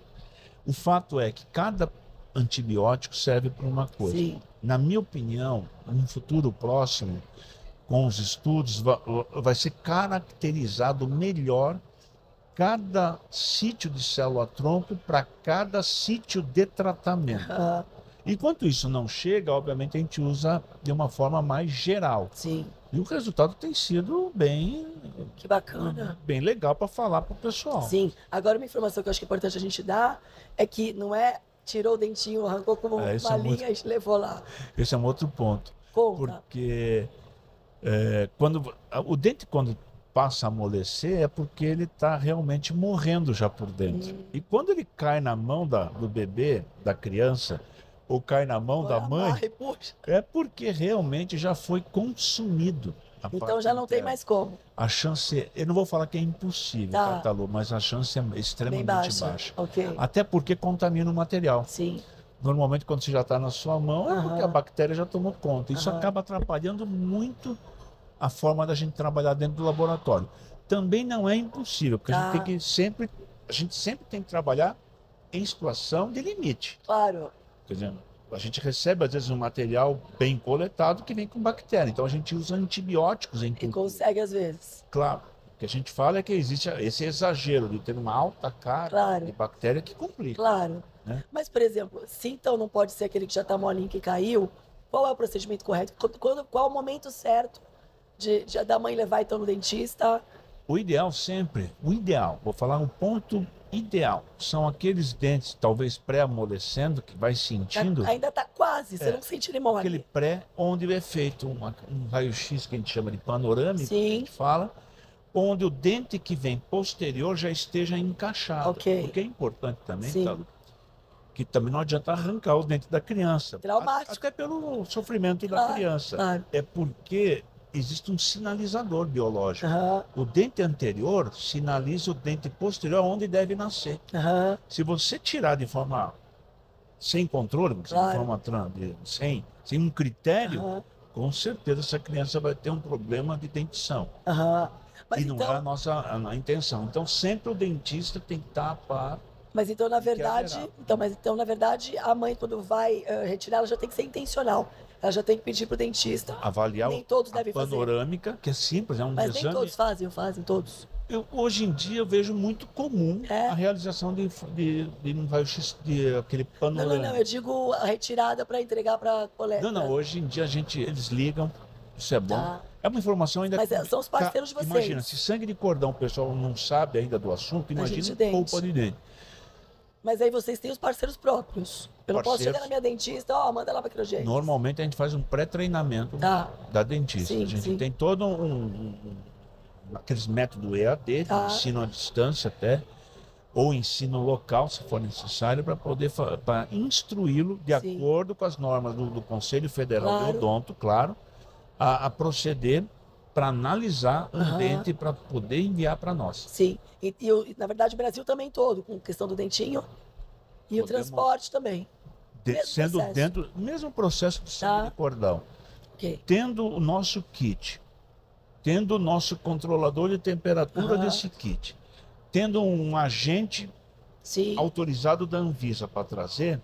o fato é que cada antibiótico serve para uma coisa. Sim. Na minha opinião, no futuro próximo, com os estudos, vai ser caracterizado melhor cada sítio de célula-tronco para cada sítio de tratamento. Enquanto isso não chega, obviamente a gente usa de uma forma mais geral. Sim. E o resultado tem sido que bacana, bem legal para falar para o pessoal. Sim. Agora uma informação que eu acho que é importante a gente dar é que não é tirou o dentinho, arrancou como uma linha e levou lá. Esse é um outro ponto. Conta. Porque o dente, quando passa a amolecer, é porque ele está realmente morrendo já por dentro. E quando ele cai na mão do bebê, da criança, ou cai na mão da mãe, é porque realmente já foi consumido. Então já não tem mais como. A chance, eu não vou falar que é impossível, tá, Lu? Mas a chance é extremamente baixa. Okay. Até porque contamina o material. Sim. Normalmente quando você já está na sua mão, é porque a bactéria já tomou conta. Isso acaba atrapalhando muito a forma da gente trabalhar dentro do laboratório. Também não é impossível, porque a gente sempre tem que trabalhar em situação de limite. Claro. Quer dizer, a gente recebe, às vezes, um material bem coletado que vem com bactéria. Então, a gente usa antibióticos em cultura. E consegue, às vezes. Claro. O que a gente fala é que existe esse exagero de ter uma alta carga de bactéria que complica. Claro. Né? Mas, por exemplo, se então não pode ser aquele que já está molinho, que caiu, qual é o procedimento correto? Qual o momento certo da mãe levar, então, no dentista? O ideal, vou falar um ponto ideal, são aqueles dentes, talvez pré-amolecendo, que vai sentindo... Ainda está quase, você não sente ele mole. Aquele pré, onde é feito um raio-x que a gente chama de panorâmico, Sim. que a gente fala, onde o dente que vem posterior já esteja encaixado. Okay. Porque é importante também, que também não adianta arrancar o dente da criança. Traumático. Até pelo sofrimento da criança. Claro. É porque existe um sinalizador biológico. O dente anterior sinaliza o dente posterior onde deve nascer. Se você tirar de forma sem controle, de forma sem um critério, com certeza essa criança vai ter um problema de dentição. Mas e não é a nossa intenção. Então sempre o dentista tem que estar a par. Mas então, na verdade, a mãe, quando vai retirar, ela já tem que ser intencional. Ela já tem que pedir para o dentista. Avaliar nem todos devem panorâmica, que é simples, é um Mas exame. nem todos fazem todos. Hoje em dia eu vejo muito comum a realização de um raio-x, de aquele panorâmico. Não, eu digo a retirada para entregar para a coleta. Não, hoje em dia eles ligam, isso é bom. É uma informação ainda... Mas são os parceiros de vocês. Imagina, se sangue de cordão o pessoal não sabe ainda do assunto, imagina polpa de dente. Mas aí vocês têm os parceiros próprios. Eu não posso chegar na minha dentista, manda lá para Crogênios. Normalmente a gente faz um pré-treinamento da dentista. Sim, a gente tem todo aqueles métodos EAD, ensino à distância até, ou ensino local, se for necessário, para poder instruí-lo de acordo com as normas do Conselho Federal de Odonto, a proceder para analisar o dente para poder enviar para nós. Sim. E, na verdade, o Brasil também todo, com questão do dentinho e o transporte também. Sendo dentro do mesmo processo de sangue de cordão. Tendo o nosso kit, tendo o nosso controlador de temperatura desse kit, tendo um agente Sim. autorizado da Anvisa para trazer,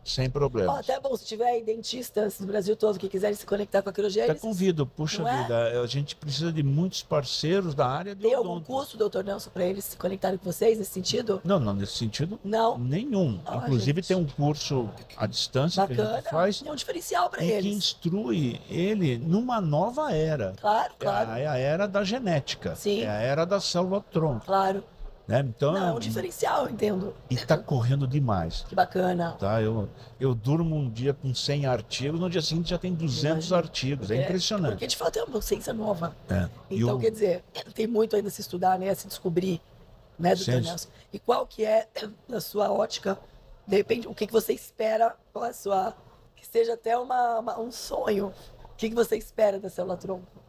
sem problemas. Até bom, se tiver aí dentistas do Brasil todo que quiserem se conectar com a Quirogênese. Até convido, puxa vida, a gente precisa de muitos parceiros da área de Tem odonto. algum custo, doutor Nelson, para eles se conectarem com vocês nesse sentido? Não, nesse sentido não. Nenhum. Inclusive gente. Tem um curso à distância Bacana. que a gente faz. É um diferencial para e eles. que instrui ele numa nova era. Claro, claro. É a era da genética. Sim. É a era da célula-tronco. Claro. Né? Então, não, é um diferencial, eu entendo. E está correndo demais. Que bacana. Tá? Eu durmo um dia com 100 artigos, no dia seguinte já tem 200 artigos. É impressionante. Porque de fato é uma ciência nova. É. Então, quer dizer, tem muito ainda a se estudar, né? A se descobrir, né, doutor Nelson? E qual que é, na sua ótica, de repente, o que você espera, qual a sua... que seja até um sonho. O que você espera da célula-tronco?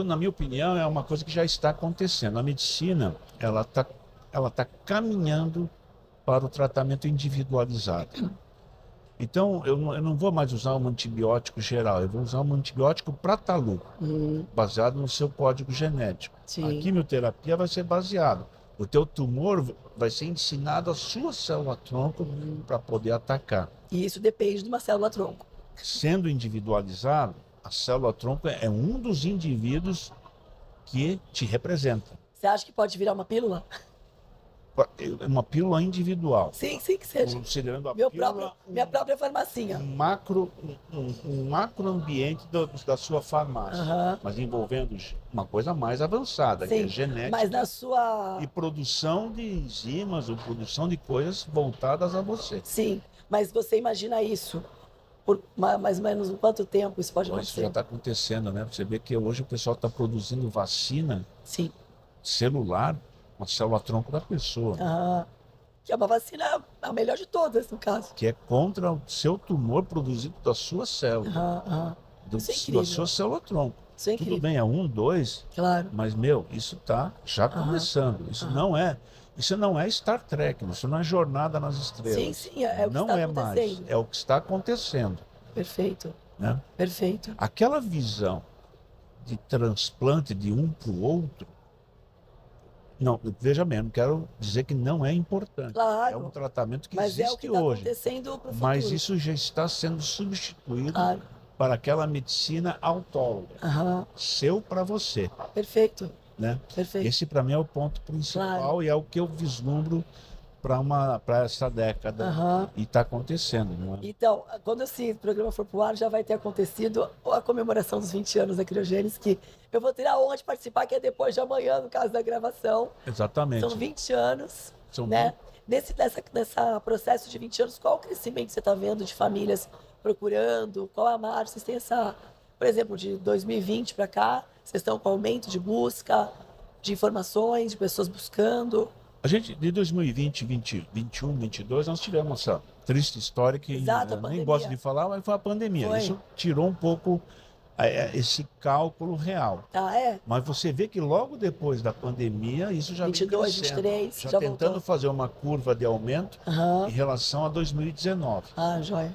Na minha opinião, é uma coisa que já está acontecendo. A medicina, ela tá caminhando para o tratamento individualizado. Então, eu não vou mais usar um antibiótico geral, eu vou usar um antibiótico para talu, baseado no seu código genético. Sim. A quimioterapia vai ser baseado. O teu tumor vai ser ensinado a sua célula-tronco para poder atacar. E isso depende de uma célula-tronco. Sendo individualizado, a célula-tronco é um dos indivíduos que te representa. Você acha que pode virar uma pílula? Uma pílula individual. Sim, que seja. Considerando a minha própria farmacinha. Um macro ambiente da sua farmácia, mas envolvendo uma coisa mais avançada, que é genética, mas na sua... e produção de enzimas ou produção de coisas voltadas a você. Sim, mas você imagina isso por mais ou menos quanto tempo isso pode acontecer? Isso já está acontecendo, né? Você vê que hoje o pessoal está produzindo vacina celular, uma célula-tronco da pessoa. Que é uma vacina a melhor de todas, no caso. Que é contra o seu tumor produzido da sua célula. Da sua célula-tronco. Isso é incrível. Tudo bem, é 1, 2, claro. Mas, isso está já começando. Isso não é Star Trek, isso não é Jornada nas Estrelas. Sim, é o que está acontecendo. Mais, é o que está acontecendo. Perfeito. Né? Perfeito. Aquela visão de transplante de um para o outro, não, veja bem, não quero dizer que não é importante. Claro. É um tratamento que existe hoje. Mas é o que está acontecendo para o futuro. Mas isso já está sendo substituído para aquela medicina autóloga. Seu para você. Perfeito. Né? Perfeito. Esse para mim é o ponto principal e é o que eu vislumbro para essa década e está acontecendo. Não é? Então, quando esse programa for para o ar, já vai ter acontecido a comemoração dos 20 anos da Criogênese, que eu vou ter a honra de participar, que é depois de amanhã, no caso da gravação. Exatamente. São 20 anos, né? Nesse processo de 20 anos, qual o crescimento você está vendo de famílias procurando? Qual a margem? Vocês têm por exemplo, de 2020 para cá, vocês estão com aumento de busca, de informações, de pessoas buscando? A gente, de 2020, 2021, 2022, nós tivemos essa triste história que nem gosto de falar, mas foi a pandemia. Isso tirou um pouco esse cálculo real. Mas você vê que logo depois da pandemia, isso já 22, vem crescendo. 23, já voltou. Tentando fazer uma curva de aumento em relação a 2019. Joia.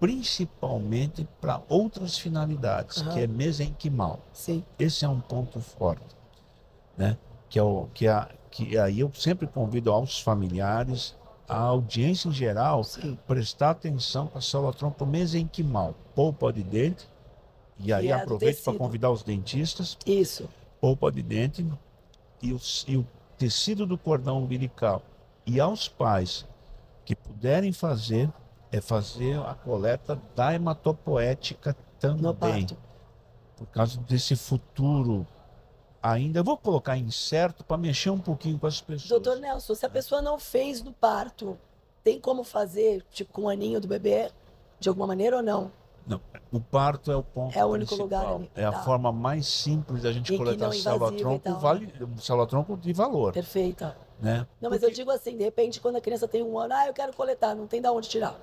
Principalmente para outras finalidades, que é mesenquimal. Sim. Esse é um ponto forte, né? Que aí eu sempre convido aos familiares, a audiência em geral, prestar atenção para a célula-tronco mesenquimal, polpa de dente, e aí aproveito para convidar os dentistas. Isso. Polpa de dente e o tecido do cordão umbilical. E aos pais que puderem fazer a coleta da hematopoética também. No parto. Por causa desse futuro ainda. Eu vou colocar incerto para mexer um pouquinho com as pessoas. Doutor Nelson, se a pessoa não fez no parto, tem como fazer, tipo, com o aninho do bebê, de alguma maneira ou não? Não, o parto é o ponto principal. É o único principal. lugar ali. É a forma mais simples da gente coletar célula-tronco de valor. Perfeita. Né? Não, mas eu digo assim, de repente, quando a criança tem 1 ano, eu quero coletar, não tem de onde tirar.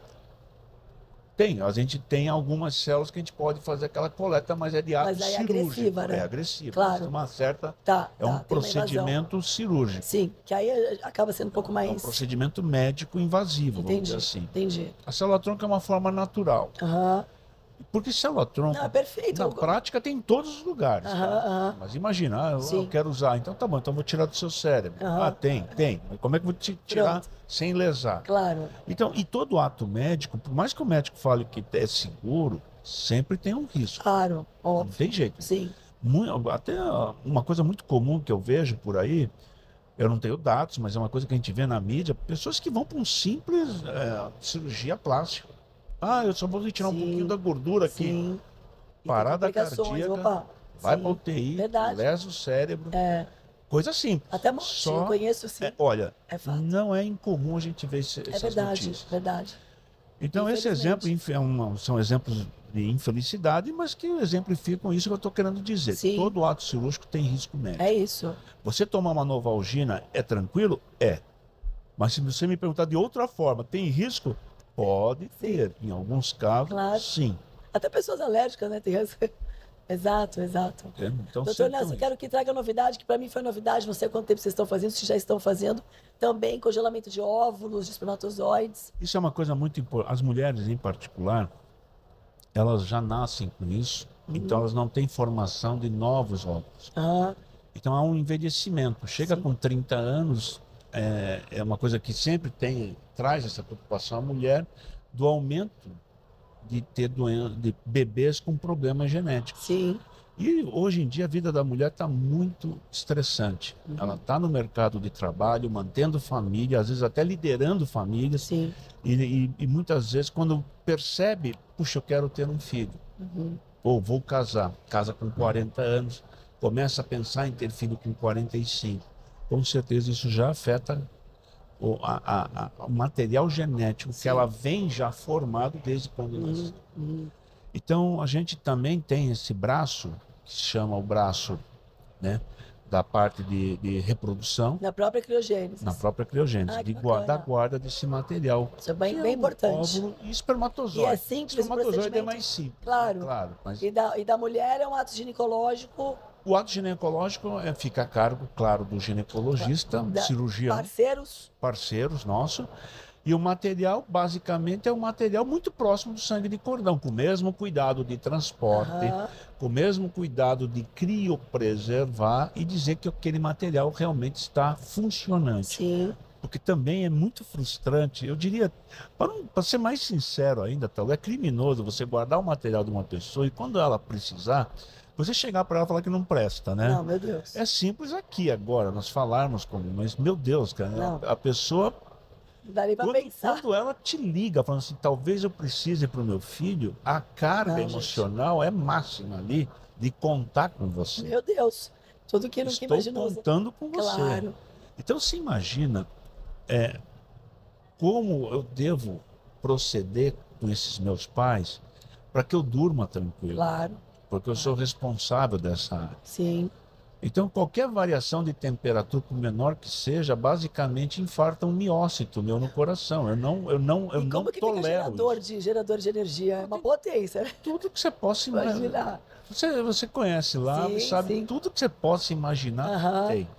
A gente tem algumas células que a gente pode fazer aquela coleta, mas é de ato cirúrgico. Mas é agressiva, né? É agressiva. Claro. Uma certa... É um procedimento cirúrgico. Sim, que aí acaba sendo um pouco mais... É um procedimento médico invasivo, vamos dizer assim. Entendi. A célula-tronco é uma forma natural. Porque celotron, Não, é perfeito. na prática, tem em todos os lugares. Tá? Mas imagina, eu quero usar, então tá bom, então vou tirar do seu cérebro. Tem. Mas como é que eu vou te tirar sem lesar? Claro. Então, e todo ato médico, por mais que o médico fale que é seguro, sempre tem um risco. Claro, óbvio. Não tem jeito. Sim. Até uma coisa muito comum que eu vejo por aí, eu não tenho dados, mas é uma coisa que a gente vê na mídia, pessoas que vão para um simples cirurgia plástica. Eu só vou retirar um pouquinho da gordura aqui. Sim. Parada cardíaca, vai para UTI, lesa o cérebro. Coisa simples. Até morte, eu conheço sim. Olha, não é incomum a gente ver essas notícias. É verdade. Então, esse exemplo são exemplos de infelicidade, mas que exemplificam isso que eu estou querendo dizer. Sim. Todo ato cirúrgico tem risco médico. É isso. Você tomar uma Novalgina é tranquilo? É. Mas se você me perguntar de outra forma, tem risco? Pode ter. Em alguns casos, sim. Até pessoas alérgicas, né? Tem Exato. Então, doutor Nelson, eu quero que traga novidade, que para mim foi novidade, não sei quanto tempo vocês estão fazendo, se já estão fazendo, também congelamento de óvulos, de espermatozoides. Isso é uma coisa muito importante. As mulheres, em particular, elas já nascem com isso, então elas não têm formação de novos óvulos. Então há um envelhecimento. Chega com 30 anos, é uma coisa que sempre traz essa preocupação à mulher do aumento de ter de bebês com problemas genéticos. Sim. E hoje em dia a vida da mulher está muito estressante. Ela está no mercado de trabalho, mantendo família, às vezes até liderando famílias. Sim. E muitas vezes quando percebe, puxa, eu quero ter um filho. Ou vou casar. Casa com 40 anos, começa a pensar em ter filho com 45. Com certeza isso já afeta o material genético que ela vem já formado desde quando nasceu. Então a gente também tem esse braço, que se chama o braço, né, da parte de reprodução. Na própria criogênese. Na própria criogênese, da guarda desse material. Isso é bem importante. Óvulo e espermatozoide. E é simples. O espermatozoide é mais simples. Claro. Mas... E da mulher é um ato ginecológico. O ato ginecológico fica a cargo, claro, do ginecologista, cirurgião. Parceiros nossos. E o material, basicamente, é um material muito próximo do sangue de cordão, com o mesmo cuidado de transporte, com o mesmo cuidado de criopreservar e dizer que aquele material realmente está funcionante. Sim. Porque também é muito frustrante, eu diria, para ser mais sincero ainda, é criminoso você guardar o material de uma pessoa e quando ela precisar, você chegar para ela e falar que não presta, né? Não, meu Deus. É simples aqui agora, nós falarmos mas meu Deus, cara, a pessoa... Dá nem pra pensar. Quando ela te liga falando assim, talvez eu precise para o meu filho, a carga emocional é máxima ali de contar com você. Meu Deus, tudo que não imaginou. Estou contando com você. Claro. Então você imagina como eu devo proceder com esses meus pais para que eu durma tranquilo. Claro. Porque eu sou responsável dessa área. Sim. Então, qualquer variação de temperatura, por menor que seja, basicamente infarta um miócito meu no coração. Eu não tolero isso. Gerador de energia? É uma potência. Tudo que você possa imaginar. Você conhece lá, você sabe, tudo que você possa imaginar tem.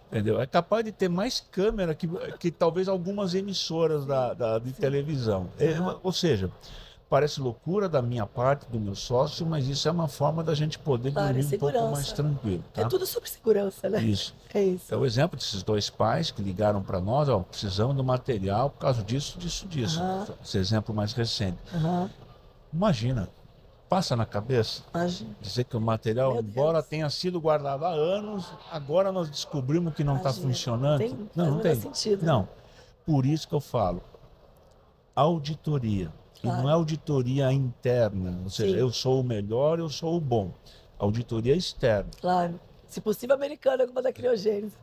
Entendeu? É capaz de ter mais câmera que talvez algumas emissoras de televisão. Ou seja... Parece loucura da minha parte, do meu sócio, mas isso é uma forma da gente poder dormir um pouco mais tranquilo. Tá? É tudo sobre segurança, né? Isso. É isso. É o exemplo desses dois pais que ligaram para nós, precisamos do material por causa disso. Esse exemplo mais recente. Imagina, passa na cabeça dizer que o material, embora tenha sido guardado há anos, agora nós descobrimos que não está funcionando. Não tem sentido. Não. Por isso que eu falo, auditoria. Claro. E não é auditoria interna, ou seja, eu sou o melhor, eu sou o bom. Auditoria externa. Claro. Se possível, americana, como a da criogênese.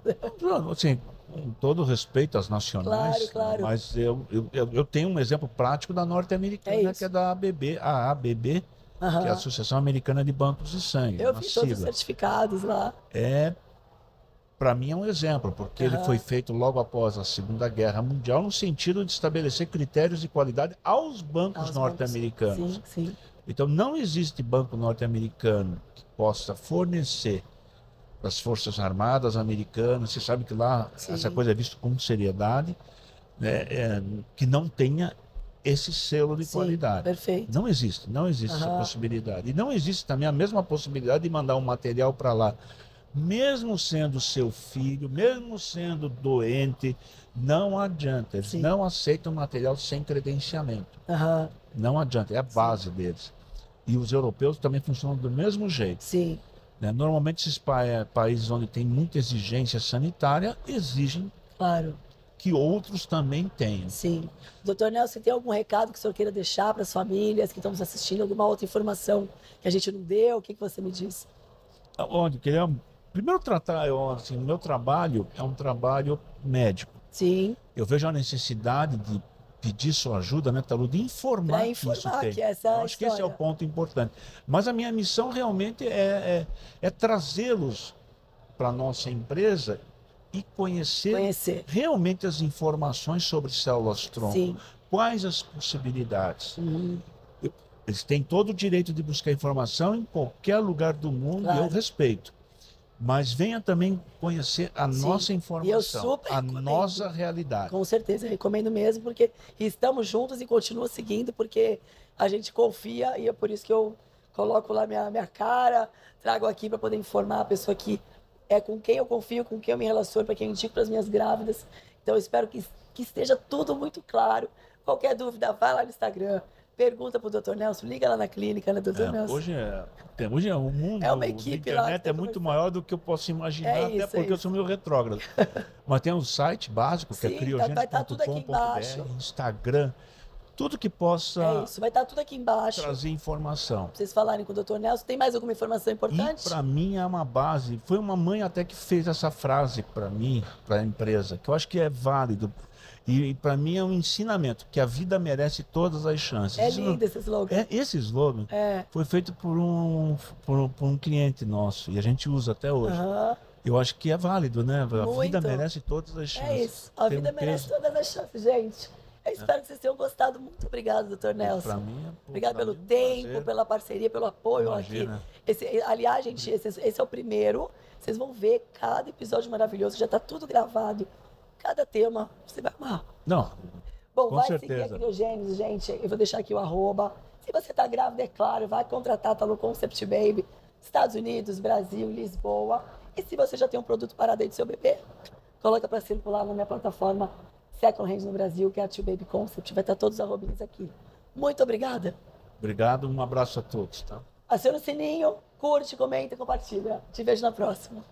Assim, com todo respeito às nacionais, claro. Mas eu tenho um exemplo prático da norte-americana, que é da ABB, a ABB, que é a Associação Americana de Bancos de Sangue. Eu vi todos os certificados lá. Para mim é um exemplo, porque ele foi feito logo após a Segunda Guerra Mundial, no sentido de estabelecer critérios de qualidade aos bancos norte-americanos. Sim. Então não existe banco norte-americano que possa fornecer para as Forças Armadas americanas, você sabe que lá essa coisa é vista com seriedade, né, que não tenha esse selo de qualidade. Perfeito. Não existe essa possibilidade. E não existe também a mesma possibilidade de mandar um material para lá. Mesmo sendo seu filho, mesmo sendo doente, não adianta. Eles não aceitam material sem credenciamento. Não adianta, é a base deles. E os europeus também funcionam do mesmo jeito. Sim. Né? Normalmente, esses países onde tem muita exigência sanitária exigem que outros também tenham. Sim. Doutor Nelson, tem algum recado que o senhor queira deixar para as famílias que estão nos assistindo? Alguma outra informação que a gente não deu? O que você me diz? Primeiro tratar, assim, o meu trabalho é um trabalho médico. Sim. Eu vejo a necessidade de pedir sua ajuda, né, Talu, de informar que isso tem. Eu acho que esse é o ponto importante. Mas a minha missão realmente é trazê-los para a nossa empresa e conhecer realmente as informações sobre células-tronco. Sim. Quais as possibilidades? Eles têm todo o direito de buscar informação em qualquer lugar do mundo, e eu respeito. Mas venha também conhecer a nossa informação, a nossa realidade. Com certeza, eu recomendo mesmo, porque estamos juntos e continuo seguindo, porque a gente confia e é por isso que eu coloco lá minha cara, trago aqui para poder informar a pessoa que é com quem eu confio, com quem eu me relaciono, para quem eu indico para as minhas grávidas. Então eu espero que esteja tudo muito claro. Qualquer dúvida, vai lá no Instagram. Pergunta pro Dr. Nelson, liga lá na clínica, né, Dr. Nelson? Hoje o mundo, uma equipe a internet é muito maior do que eu posso imaginar, até porque eu sou meio retrógrado. Mas tem um site básico, que é criogênico.com.br, Instagram, tudo que possa vai estar tudo aqui embaixo. Trazer informação. Pra vocês falarem com o Dr. Nelson. Tem mais alguma informação importante? E para mim é uma base. Foi uma mãe até que fez essa frase para mim, para a empresa, que eu acho que é válido. E para mim é um ensinamento, que a vida merece todas as chances. É lindo esse slogan. Esse slogan foi feito por um cliente nosso, e a gente usa até hoje. Eu acho que é válido, né? A vida merece todas as chances. É isso, a vida merece todas as chances, gente. Eu espero que vocês tenham gostado. Muito obrigado, Dr. Nelson. Obrigado pelo tempo, pela parceria, pelo apoio aqui. Aliás, gente, esse é o primeiro. Vocês vão ver cada episódio maravilhoso, já está tudo gravado. Cada tema, você vai amar. Não, bom, vai seguir a Criogênesis, gente. Eu vou deixar aqui o @. Se você está grávida, é claro, vai contratar a Talu Concept Baby. Estados Unidos, Brasil, Lisboa. E se você já tem um produto parado aí do seu bebê, coloca para circular na minha plataforma Second Hand no Brasil, que é a Tio Baby Concept. Vai estar todos os arrobinhos aqui. Muito obrigada. Obrigado, um abraço a todos. Tá? Aciona o sininho, curte, comenta e compartilha. Te vejo na próxima.